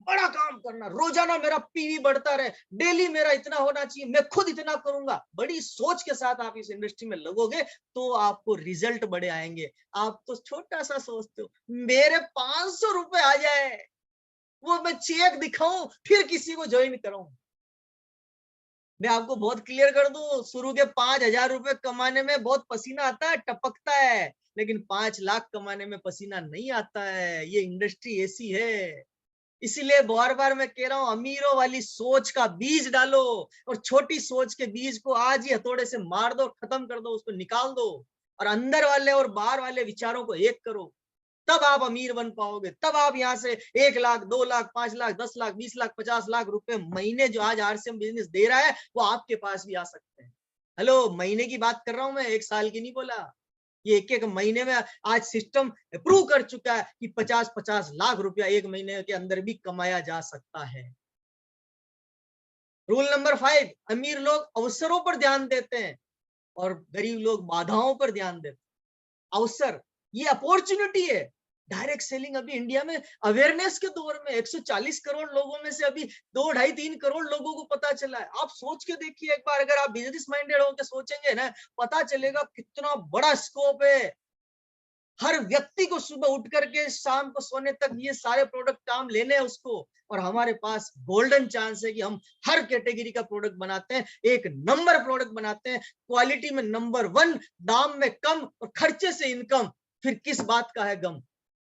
Speaker 1: बड़ा काम करना, रोजाना मेरा पीवी बढ़ता रहे, डेली मेरा इतना होना चाहिए, मैं खुद इतना करूंगा। बड़ी सोच के साथ आप इस इंडस्ट्री में लगोगे तो आपको रिजल्ट बड़े आएंगे। आप तो छोटा सा सोचते हो, मेरे 500 रुपए आ जाए, वो मैं चेक दिखाऊं फिर किसी को ज्वाइन कराऊं। मैं आपको बहुत क्लियर कर दूं, शुरू के 5,000 रुपए कमाने में बहुत पसीना आता है, टपकता है, लेकिन 5 लाख कमाने में पसीना नहीं आता है। ये इंडस्ट्री ऐसी है। इसीलिए बार बार मैं कह रहा हूं, अमीरों वाली सोच का बीज डालो, और छोटी सोच के बीज को आज ही हथौड़े से मार दो, खत्म कर दो, उसको निकाल दो, और अंदर वाले और बाहर वाले विचारों को एक करो। तब आप अमीर बन पाओगे। तब आप यहाँ से 1 लाख, 2 लाख, 5 लाख, 10 लाख, 20 लाख, 50 लाख रुपए महीने जो आज आरसीएम बिजनेस दे रहा है, वो आपके पास भी आ सकते हैं। हेलो, महीने की बात कर रहा हूं मैं, 1 साल की नहीं बोला। ये एक एक महीने में आज सिस्टम अप्रूव कर चुका है कि 50-50 लाख रुपया एक महीने के अंदर भी कमाया जा सकता है। रूल नंबर 5, अमीर लोग अवसरों पर ध्यान देते हैं और गरीब लोग बाधाओं पर ध्यान देते हैं। अवसर, ये अपॉर्चुनिटी है। डायरेक्ट सेलिंग अभी इंडिया में अवेयरनेस के दौर में 140 करोड़ लोगों में से अभी 2-2.5-3 करोड़ लोगों को पता चला है। आप सोच के देखिए एक बार, अगर आप बिजनेस माइंडेड होकर सोचेंगे ना, पता चलेगा कितना बड़ा स्कोप है। हर व्यक्ति को सुबह उठ करके शाम को सोने तक ये सारे प्रोडक्ट काम लेने हैं उसको, और हमारे पास गोल्डन चांस है कि हम हर कैटेगरी का प्रोडक्ट बनाते हैं, एक नंबर प्रोडक्ट बनाते हैं, क्वालिटी में नंबर 1, दाम में कम और खर्चे से इनकम, फिर किस बात का है गम।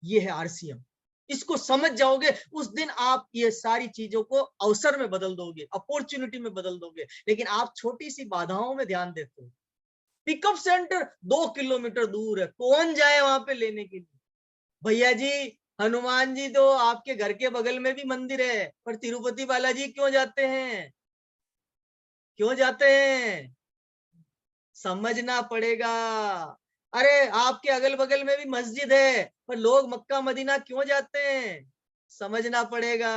Speaker 1: ये है आरसीएम। इसको समझ जाओगे उस दिन आप ये सारी चीजों को अवसर में बदल दोगे, अपॉर्चुनिटी में बदल दोगे। लेकिन आप छोटी सी बाधाओं में ध्यान देते हो। पिकअप सेंटर 2 किलोमीटर दूर है, कौन जाए वहां पे लेने के लिए? भैया जी, हनुमान जी तो आपके घर के बगल में भी मंदिर है, पर तिरुपति बालाजी क्यों जाते हैं? क्यों जाते हैं? समझना पड़ेगा। अरे आपके अगल बगल में भी मस्जिद है, पर लोग मक्का मदीना क्यों जाते हैं? समझना पड़ेगा।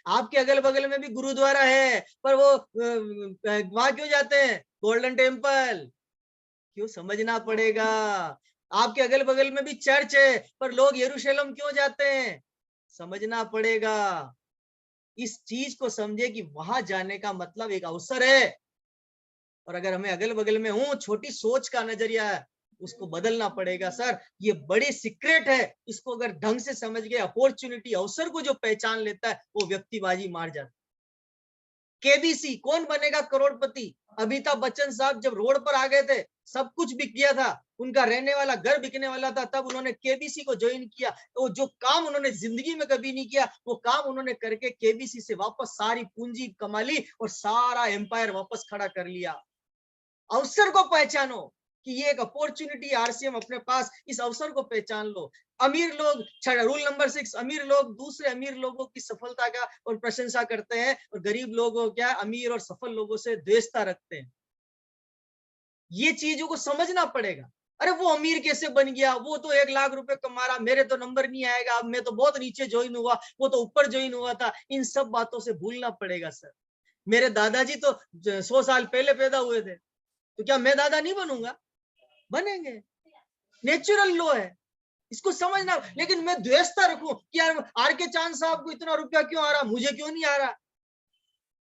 Speaker 1: आपके अगल बगल में भी गुरुद्वारा है, पर वो वहां क्यों जाते हैं? गोल्डन टेम्पल क्यों? समझना पड़ेगा। आपके अगल बगल में भी चर्च है, पर लोग यरूशलेम क्यों जाते हैं? समझना पड़ेगा। इस चीज को समझे कि वहां जाने का मतलब एक अवसर है, और अगर हमें अगल बगल में हूं छोटी सोच का नजरिया है, उसको बदलना पड़ेगा सर। ये बड़ी सीक्रेट है, इसको अगर ढंग से समझ गए, अपॉर्चुनिटी अवसर को जो पहचान लेता है वो व्यक्तिबाजी मार जाता है। केबीसी कौन बनेगा करोड़पति? अमिताभ बच्चन साहब जब रोड पर आ गए थे, सब कुछ बिक गया था, उनका रहने वाला घर बिकने वाला था, तब उन्होंने केबीसी को ज्वाइन किया। तो जो काम उन्होंने जिंदगी में कभी नहीं किया, वो काम उन्होंने करके केबीसी से वापस सारी पूंजी कमा ली और सारा एम्पायर वापस खड़ा कर लिया। अवसर को पहचानो कि ये एक अपॉर्चुनिटी आरसीएम अपने पास, इस अवसर को पहचान लो। अमीर लोग, रूल नंबर 6, अमीर लोग दूसरे अमीर लोगों की सफलता का और प्रशंसा करते हैं, और गरीब लोगों क्या, अमीर और सफल लोगों से द्वेषता रखते हैं। ये चीजों को समझना पड़ेगा। अरे वो अमीर कैसे बन गया, वो तो 1 लाख रुपए कमा रहा, मेरे तो नंबर नहीं आएगा, अब मैं तो बहुत नीचे ज्वाइन हुआ, वो तो ऊपर ज्वाइन हुआ था। इन सब बातों से भूलना पड़ेगा सर। मेरे दादाजी तो 100 साल पहले पैदा हुए थे, तो क्या मैं दादा नहीं बनूंगा? बनेंगे, नेचुरल लॉ है, इसको समझना। लेकिन मैं द्वेषता रखूं कि यार आर के चांद साहब को इतना रुपया क्यों आ रहा, मुझे क्यों नहीं आ रहा?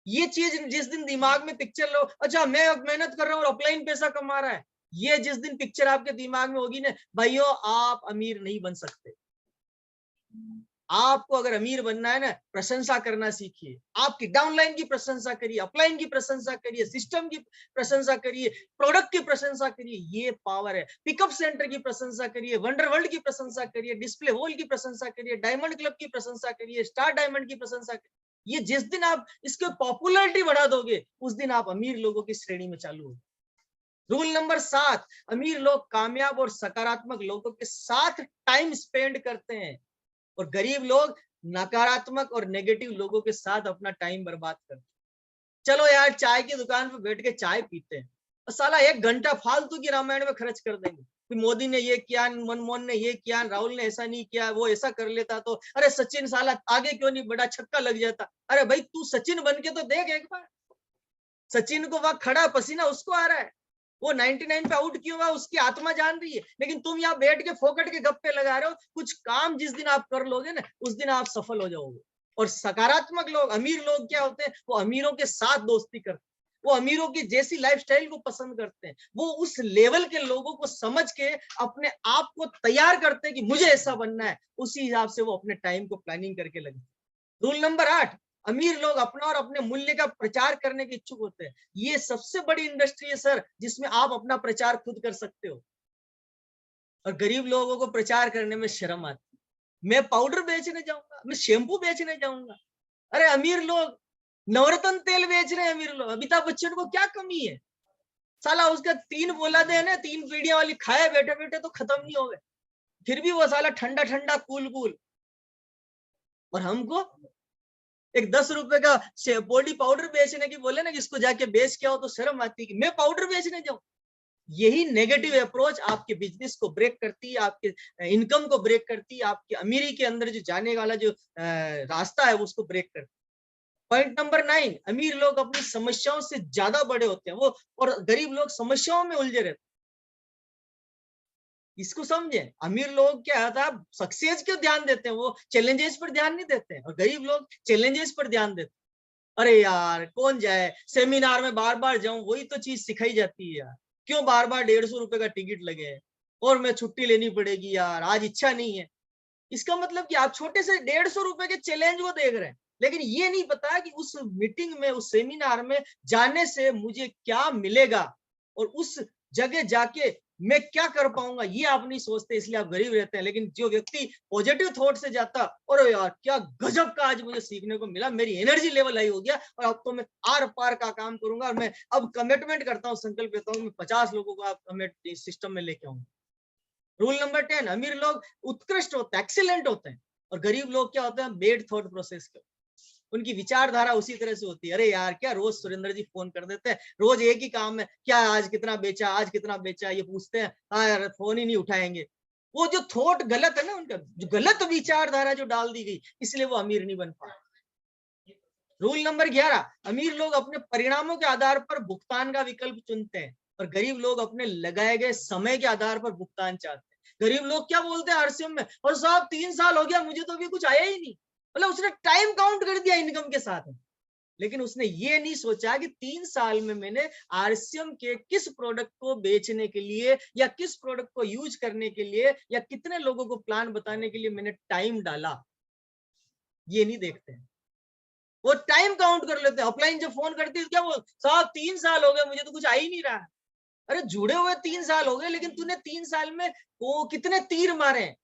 Speaker 1: ये चीज जिस दिन दिमाग में पिक्चर लो, अच्छा मैं अब मेहनत कर रहा हूँ और अपलाइन पैसा कमा रहा है, ये जिस दिन पिक्चर आपके दिमाग में होगी ना भाइयों, आप अमीर नहीं बन सकते। आपको अगर अमीर बनना है ना, प्रशंसा करना सीखिए। आपकी डाउनलाइन की प्रशंसा करिए, अपलाइन की प्रशंसा करिए, सिस्टम की प्रशंसा करिए, प्रोडक्ट की प्रशंसा करिए। ये पावर है। पिकअप सेंटर की प्रशंसा करिए, वंडर वर्ल्ड की प्रशंसा करिए, डिस्प्ले हॉल की प्रशंसा करिए, डायमंड क्लब की प्रशंसा करिए, स्टार डायमंड की प्रशंसा करिए। ये जिस दिन आप इसके पॉपुलैरिटी बढ़ा दोगे, उस दिन आप अमीर लोगों की श्रेणी में चालू हो। रूल नंबर 7, अमीर लोग कामयाब और सकारात्मक लोगों के साथ टाइम स्पेंड करते हैं, और गरीब लोग नकारात्मक और नेगेटिव लोगों के साथ अपना टाइम बर्बाद करते हैं। चलो यार चाय की दुकान पर बैठ के चाय पीते हैं, और साला 1 घंटा फालतू की रामायण में खर्च कर देंगे कि मोदी ने ये किया, मनमोहन ने ये किया, राहुल ने ऐसा नहीं किया, वो ऐसा कर लेता तो, अरे सचिन साला आगे क्यों नहीं बढ़ा, छक्का लग जाता। अरे भाई तू सचिन बन के तो देख एक बार। सचिन को वहां खड़ा पसीना उसको आ रहा है, वो 99 पे आउट क्यों हुआ उसकी आत्मा जान रही है, लेकिन तुम यहाँ बैठ के फोकट के गप्पे लगा रहे हो। कुछ काम जिस दिन आप कर लोगे ना, उस दिन आप सफल हो जाओगे। और सकारात्मक लोग, अमीर लोग क्या होते हैं, वो अमीरों के साथ दोस्ती करते हैं, वो अमीरों की जैसी लाइफस्टाइल को पसंद करते हैं, वो उस लेवल के लोगों को समझ के अपने आप को तैयार करते हैं कि मुझे ऐसा बनना है। उसी हिसाब से वो अपने टाइम को प्लानिंग करके लगे। रूल नंबर 8, अमीर लोग अपना और अपने मूल्य का प्रचार करने के इच्छुक होते हैं। ये सबसे बड़ी इंडस्ट्री है सर, जिसमें आप अपना प्रचार खुद कर सकते हो। और गरीब लोगों को प्रचार करने में शर्म आती है। मैं पाउडर बेचने जाऊंगा, मैं शैम्पू बेचने जाऊंगा। अरे अमीर लोग नवरत्न तेल बेच रहे हैं, अमीर लोग। अमिताभ बच्चन को क्या कमी है? साला उसका 3 औलादे है ना, 3 पीढ़ियां वाली खाए बैठे बैठे तो खत्म नहीं हो गए, फिर भी वो साला ठंडा ठंडा कूल कूल। और हमको एक 10 रुपए का बॉडी पाउडर बेचने की बोले ना कि इसको जाके बेच के आओ, तो शर्म आती है कि मैं पाउडर बेचने जाऊं। यही नेगेटिव अप्रोच आपके बिजनेस को ब्रेक करती है, आपके इनकम को ब्रेक करती है, आपके अमीरी के अंदर जो जाने वाला जो रास्ता है उसको ब्रेक करती है। पॉइंट नंबर 9, अमीर लोग अपनी समस्याओं से ज्यादा बड़े होते हैं वो, और गरीब लोग समस्याओं में उलझे रहते हैं। इसको समझे। अमीर लोग क्या था, सक्सेस क्यों ध्यान देते हैं, वो चैलेंजेस पर ध्यान नहीं देते हैं, और गरीब लोग चैलेंजेस पर ध्यान देते हैं। अरे यार कौन जाए सेमिनार में, बार बार जाऊं, वही तो चीज सिखाई जाती है यार। क्यों बार बार 150 रुपए का टिकट लगे और मैं छुट्टी लेनी पड़ेगी यार, आज इच्छा नहीं है। इसका मतलब कि आप छोटे से 150 रुपए के चैलेंज को देख रहे हैं, लेकिन ये नहीं पता कि उस मीटिंग में, उस सेमिनार में जाने से मुझे क्या मिलेगा, और उस जगह जाके मैं क्या कर पाऊंगा, ये आप नहीं सोचते, इसलिए आप गरीब रहते हैं। लेकिन जो व्यक्ति पॉजिटिव थॉट से जाता, और यार क्या गजब का आज मुझे सीखने को मिला, मेरी एनर्जी लेवल हाई हो गया, और अब तो मैं आर पार का काम करूंगा, और मैं अब कमिटमेंट करता हूँ, संकल्प लेता हूँ, मैं 50 लोगों को आप सिस्टम में लेके आऊंगा। रूल नंबर 10, अमीर लोग उत्कृष्ट होते हैं, एक्सीलेंट होते हैं, और गरीब लोग क्या होते हैं, बेड थॉट प्रोसेस के। उनकी विचारधारा उसी तरह से होती है। अरे यार क्या रोज सुरेंद्र जी फोन कर देते हैं, रोज एक ही काम है, क्या आज कितना बेचा, आज कितना बेचा, ये पूछते हैं। हाँ यार फोन ही नहीं उठाएंगे। वो जो थॉट गलत है ना, उनका जो गलत विचारधारा जो डाल दी गई, इसलिए वो अमीर नहीं बन पाए। रूल नंबर 11, अमीर लोग अपने परिणामों के आधार पर भुगतान का विकल्प चुनते हैं, और गरीब लोग अपने लगाए गए समय के आधार पर भुगतान चाहते हैं। गरीब लोग क्या बोलते हैं आरसीएम में, और साहब 3 साल हो गया मुझे तो अभी कुछ आया ही नहीं, मतलब उसने टाइम काउंट कर दिया इनकम के साथ। लेकिन उसने ये नहीं सोचा कि 3 साल में मैंने आरसीएम के किस प्रोडक्ट को बेचने के लिए या किस प्रोडक्ट को यूज करने के लिए या कितने लोगों को प्लान बताने के लिए मैंने टाइम डाला, ये नहीं देखते हैं। वो टाइम काउंट कर लेते हैं। ऑफलाइन जब फोन करती है क्या, वो साहब 3 साल हो गए, मुझे तो कुछ आ ही नहीं रहा। अरे जुड़े हुए 3 साल हो गए, लेकिन तूने 3 साल में वो कितने तीर मारे,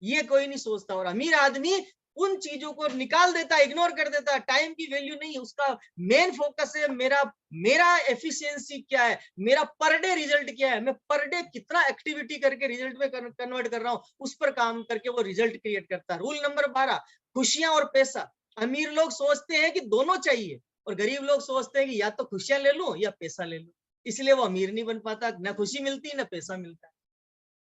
Speaker 1: ये कोई नहीं सोचता। और अमीर आदमी उन चीजों को निकाल देता है, इग्नोर कर देता है। टाइम की वैल्यू नहीं है उसका। मेन फोकस है मेरा एफिशिएंसी क्या है, मेरा पर डे रिजल्ट क्या है, मैं पर डे कितना एक्टिविटी करके रिजल्ट में कन्वर्ट कर रहा हूँ, उस पर काम करके वो रिजल्ट क्रिएट करता है। रूल नंबर 12, खुशियां और पैसा। अमीर लोग सोचते हैं कि दोनों चाहिए, और गरीब लोग सोचते हैं कि या तो खुशियां ले लूं या पैसा ले लूं। इसलिए वो अमीर नहीं बन पाता, ना खुशी मिलती ना पैसा मिलता है।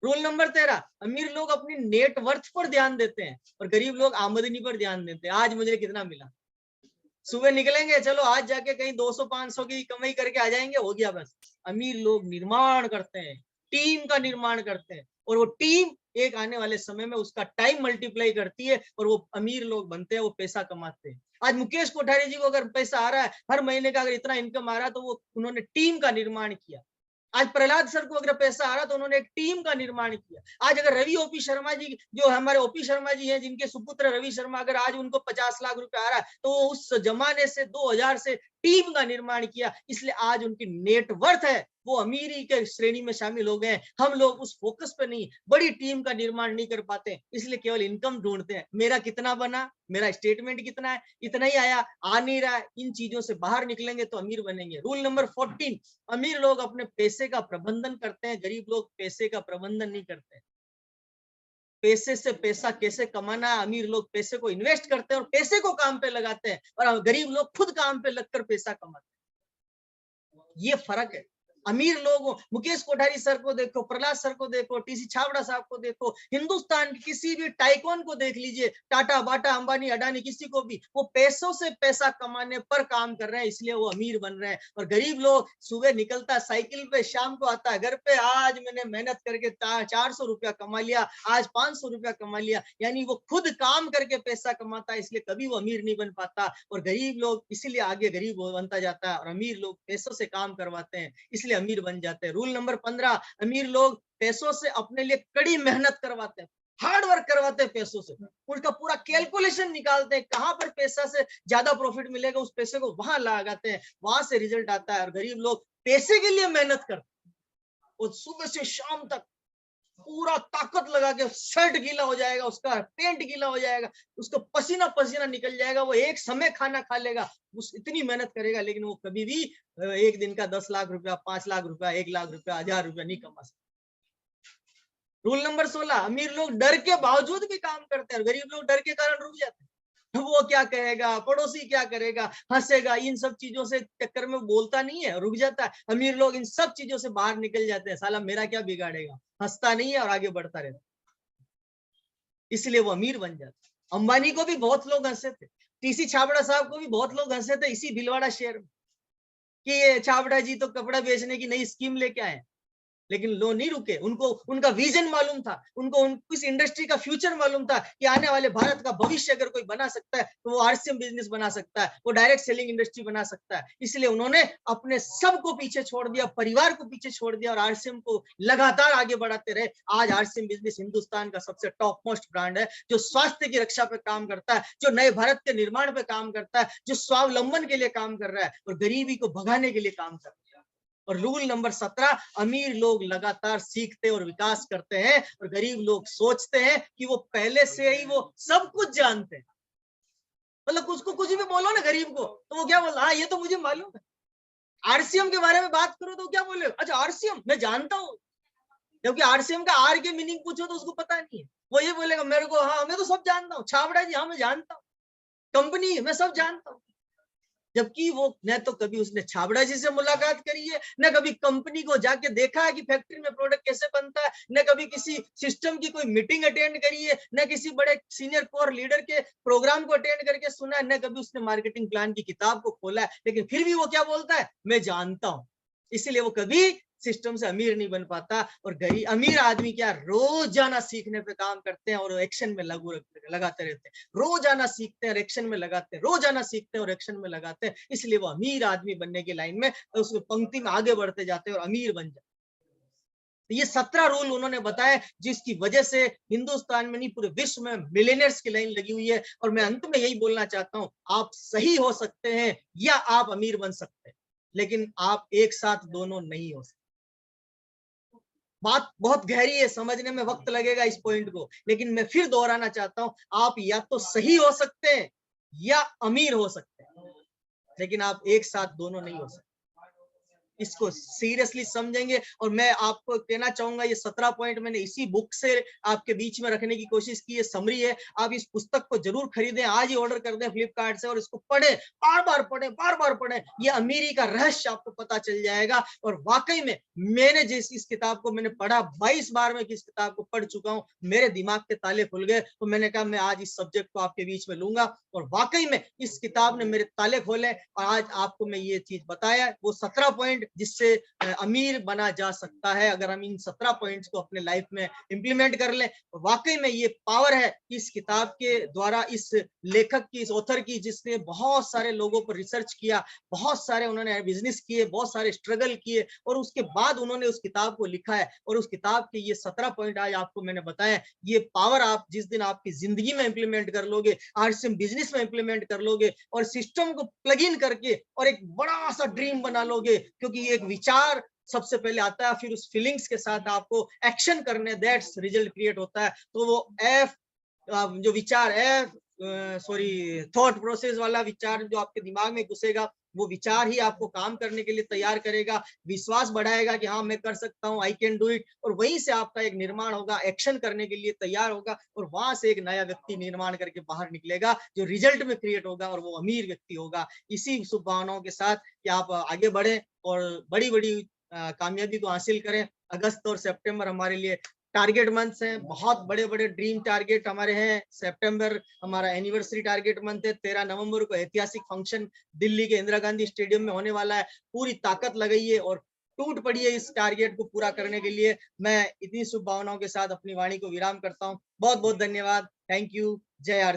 Speaker 1: रूल नंबर 13, अमीर लोग अपनी नेटवर्थ पर ध्यान देते हैं और गरीब लोग आमदनी पर ध्यान देते हैं। आज मुझे कितना मिला, सुबह निकलेंगे, चलो आज जाके कहीं 200-500 की कमाई करके आ जाएंगे, हो गया बस। अमीर लोग निर्माण करते हैं, टीम का निर्माण करते हैं, और वो टीम एक आने वाले समय में उसका टाइम मल्टीप्लाई करती है और वो अमीर लोग बनते हैं, वो पैसा कमाते हैं। आज मुकेश कोठारी जी को अगर पैसा आ रहा है, हर महीने का अगर इतना इनकम आ रहा है, तो वो उन्होंने टीम का निर्माण किया। आज प्रहलाद सर को अगर पैसा आ रहा तो उन्होंने एक टीम का निर्माण किया। आज अगर रवि ओपी शर्मा जी, जो हमारे ओपी शर्मा जी हैं, जिनके सुपुत्र रवि शर्मा, अगर आज उनको 50 लाख रुपए आ रहा है, तो उस जमाने से 2000 से टीम का निर्माण किया, इसलिए आज उनकी नेटवर्थ है, वो अमीरी के श्रेणी में शामिल हो गए। हम लोग उस फोकस पे नहीं, बड़ी टीम का निर्माण नहीं कर पाते, इसलिए केवल इनकम ढूंढते हैं। मेरा कितना बना, मेरा स्टेटमेंट कितना है, इतना ही आया, आ नहीं रहा है। इन चीजों से बाहर निकलेंगे तो अमीर बनेंगे। रूल नंबर 14, अमीर लोग अपने पैसे का प्रबंधन करते हैं, गरीब लोग पैसे का प्रबंधन नहीं करते। पैसे से पैसा कैसे कमाना है, अमीर लोग पैसे को इन्वेस्ट करते हैं और पैसे को काम पे लगाते हैं, और गरीब लोग खुद काम पे लगकर पैसा कमाते हैं। ये फर्क है। अमीर लोग, मुकेश कोठारी सर को देखो, प्रहलाद सर को देखो, टीसी छाबड़ा साहब को देखो, हिंदुस्तान के किसी भी टाइकॉन को देख लीजिए, टाटा, बाटा, अंबानी, अडानी, किसी को भी, वो पैसों से पैसा कमाने पर काम कर रहे हैं, इसलिए वो अमीर बन रहे हैं। और गरीब लोग सुबह निकलता है साइकिल पे, शाम को आता है घर पे, आज मैंने मेहनत करके 400 रुपया कमा लिया, आज 500 रुपया कमा लिया, यानी वो खुद काम करके पैसा कमाता है, इसलिए कभी वो अमीर नहीं बन पाता। और गरीब लोग इसीलिए आगे गरीब बनता जाता है, और अमीर लोग पैसों से काम करवाते हैं, इसलिए अमीर बन जाते हैं। रूल नंबर 15, अमीर लोग पैसों से अपने लिए कड़ी मेहनत करवाते हैं, हार्ड वर्क करवाते हैं पैसों से, उसका पूरा कैलकुलेशन निकालते हैं, कहां पर पैसा से ज्यादा प्रॉफिट मिलेगा, उस पैसे को वहां लगाते हैं, वहां से रिजल्ट आता है। और गरीब लोग पैसे के लिए मेहनत करते हैं, और सुबह से शाम तक पूरा ताकत लगा के, शर्ट गीला हो जाएगा, उसका पेंट गीला हो जाएगा, उसको पसीना पसीना निकल जाएगा, वो एक समय खाना खा लेगा, उस इतनी मेहनत करेगा, लेकिन वो कभी भी एक दिन का 10 लाख रुपया, 5 लाख रुपया, 1 लाख रुपया, 1000 रुपया नहीं कमा सकता। रूल नंबर 16, अमीर लोग डर के बावजूद भी काम करते हैं, गरीब लोग डर के कारण रुक जाते हैं। वो क्या कहेगा, पड़ोसी क्या करेगा, हंसेगा, इन सब चीजों से चक्कर में बोलता नहीं है, रुक जाता है। अमीर लोग इन सब चीजों से बाहर निकल जाते हैं, साला मेरा क्या बिगाड़ेगा, हंसता नहीं है और आगे बढ़ता रहता, इसलिए वो अमीर बन जाता। अंबानी को भी बहुत लोग हंसे थे, टीसी छाबड़ा साहब को भी बहुत लोग हंसे थे इसी भीलवाड़ा शहर में, कि ये छाबड़ा जी तो कपड़ा बेचने की नई स्कीम लेके आए, लेकिन लोग नहीं रुके। उनको उनका विजन मालूम था, उनको इस इंडस्ट्री का फ्यूचर मालूम था कि आने वाले भारत का भविष्य अगर कोई बना सकता है तो वो आरसीएम बिजनेस बना सकता है, वो डायरेक्ट सेलिंग इंडस्ट्री बना सकता है। इसलिए उन्होंने अपने सबको पीछे छोड़ दिया, परिवार को पीछे छोड़ दिया, और आरसीएम को लगातार आगे बढ़ाते रहे। आज आरसीएम बिजनेस हिंदुस्तान का सबसे टॉप मोस्ट ब्रांड है, जो स्वास्थ्य की रक्षा पे काम करता है, जो नए भारत के निर्माण पे काम करता है, जो स्वावलंबन के लिए काम कर रहा है और गरीबी को भगाने के लिए काम कर रहा है। और रूल नंबर 17, अमीर लोग लगातार सीखते और विकास करते हैं, और गरीब लोग सोचते हैं कि वो पहले से ही वो सब कुछ जानते हैं। मतलब उसको कुछ भी बोलो ना गरीब को, तो वो क्या बोलता, हाँ ये तो मुझे मालूम है। आरसीएम के बारे में बात करो तो क्या बोले, अच्छा आरसीएम मैं जानता हूँ, जबकि आरसीएम का आर के मीनिंग पूछो तो उसको पता नहीं है। वो ये बोलेगा मेरे को, हाँ मैं तो सब जानता हूँ, छाबड़ा जी हाँ मैं जानता हूँ, कंपनी मैं सब जानता हूँ। जबकि वो न तो कभी उसने छाबड़ा जी से मुलाकात करी है, न कभी कंपनी को जाके देखा है कि फैक्ट्री में प्रोडक्ट कैसे बनता है, न कभी किसी सिस्टम की कोई मीटिंग अटेंड करी है, न किसी बड़े सीनियर कोर लीडर के प्रोग्राम को अटेंड करके सुना है, न कभी उसने मार्केटिंग प्लान की किताब को खोला है। लेकिन फिर भी वो क्या बोलता है, मैं जानता हूं। इसलिए वो कभी सिस्टम से अमीर नहीं बन पाता। और गरीब अमीर आदमी क्या, रोजाना सीखने पे काम करते हैं और एक्शन में लगाते रहते हैं, रोजाना सीखते हैं और एक्शन में लगाते हैं, रोजाना सीखते हैं और एक्शन में लगाते हैं, इसलिए वो अमीर आदमी बनने की लाइन में, उस पंक्ति में आगे बढ़ते जाते हैं और अमीर बन जाते हैं। तो ये 17 रूल उन्होंने बताए, जिसकी वजह से हिंदुस्तान में नहीं पूरे विश्व में मिलियनर्स की लाइन लगी हुई है। और मैं अंत में यही बोलना चाहता हूं, आप सही हो सकते हैं या आप अमीर बन सकते हैं, लेकिन आप एक साथ दोनों नहीं हो सकते। बात बहुत गहरी है, समझने में वक्त लगेगा इस पॉइंट को, लेकिन मैं फिर दोहराना चाहता हूं, आप या तो सही हो सकते हैं या अमीर हो सकते हैं, लेकिन आप एक साथ दोनों नहीं हो सकते। इसको सीरियसली समझेंगे। और मैं आपको कहना चाहूंगा, ये 17 पॉइंट मैंने इसी बुक से आपके बीच में रखने की कोशिश की है, समरी है। आप इस पुस्तक को जरूर खरीदें, आज ही ऑर्डर कर दें फ्लिपकार्ट से, और इसको पढ़ें, बार बार पढ़ें, बार बार पढ़ें। ये अमीरी का रहस्य आपको पता चल जाएगा। और वाकई में मैंने जिस इस किताब को मैंने पढ़ा, 22 बार में इस किताब को पढ़ चुका हूँ, मेरे दिमाग के ताले खुल गए। तो मैंने कहा मैं आज इस सब्जेक्ट को आपके बीच में लूंगा, और वाकई में इस किताब ने मेरे ताले खोले, और आज आपको मैं ये चीज बताया, वो 17 पॉइंट जिससे अमीर बना जा सकता है। अगर हम इन 17 पॉइंट्स को अपने लाइफ में इंप्लीमेंट कर लें, तो वाकई में ये पावर है इस किताब के द्वारा, इस लेखक की, इस ऑथर की, जिसने बहुत सारे लोगों पर रिसर्च किया, बहुत सारे उन्होंने बिजनेस किए, बहुत सारे स्ट्रगल किए, और उसके बाद उन्होंने उस किताब को लिखा है। और उस किताब के ये 17 पॉइंट आज आपको मैंने बताया, ये पावर आप जिस दिन आपकी जिंदगी में इंप्लीमेंट कर लोगे, आरसीएम बिजनेस में इंप्लीमेंट कर लोगे, और सिस्टम को प्लग इन करके और एक बड़ा सा ड्रीम बना लोगे, क्योंकि एक विचार सबसे पहले आता है, फिर उस फीलिंग्स के साथ आपको एक्शन करने, दैट्स रिजल्ट क्रिएट होता है। तो वो एफ जो विचार है, थॉट प्रोसेस वाला विचार जो आपके दिमाग में घुसेगा, वो विचार ही आपको काम करने के लिए तैयार करेगा, विश्वास बढ़ाएगा कि हाँ मैं कर सकता हूँ, आई कैन डू इट। और वहीं से आपका एक निर्माण होगा, एक्शन करने के लिए तैयार होगा, और वहां से एक नया व्यक्ति निर्माण करके बाहर निकलेगा, जो रिजल्ट में क्रिएट होगा, और वो अमीर व्यक्ति होगा। इसी शुभ भावनाओं के साथ कि आप आगे बढ़े और बड़ी बड़ी कामयाबी को हासिल करें। अगस्त और सितंबर हमारे लिए टारगेट मंथ्स हैं, बहुत बड़े बड़े ड्रीम टारगेट हमारे हैं। सितंबर हमारा एनिवर्सरी टारगेट मंथ है, 13 नवंबर को ऐतिहासिक फंक्शन दिल्ली के इंदिरा गांधी स्टेडियम में होने वाला है। पूरी ताकत लगाइए और टूट पड़िए इस टारगेट को पूरा करने के लिए। मैं इतनी शुभ भावनाओं के साथ अपनी वाणी को विराम करता हूँ। बहुत बहुत धन्यवाद। Thank you. जय आर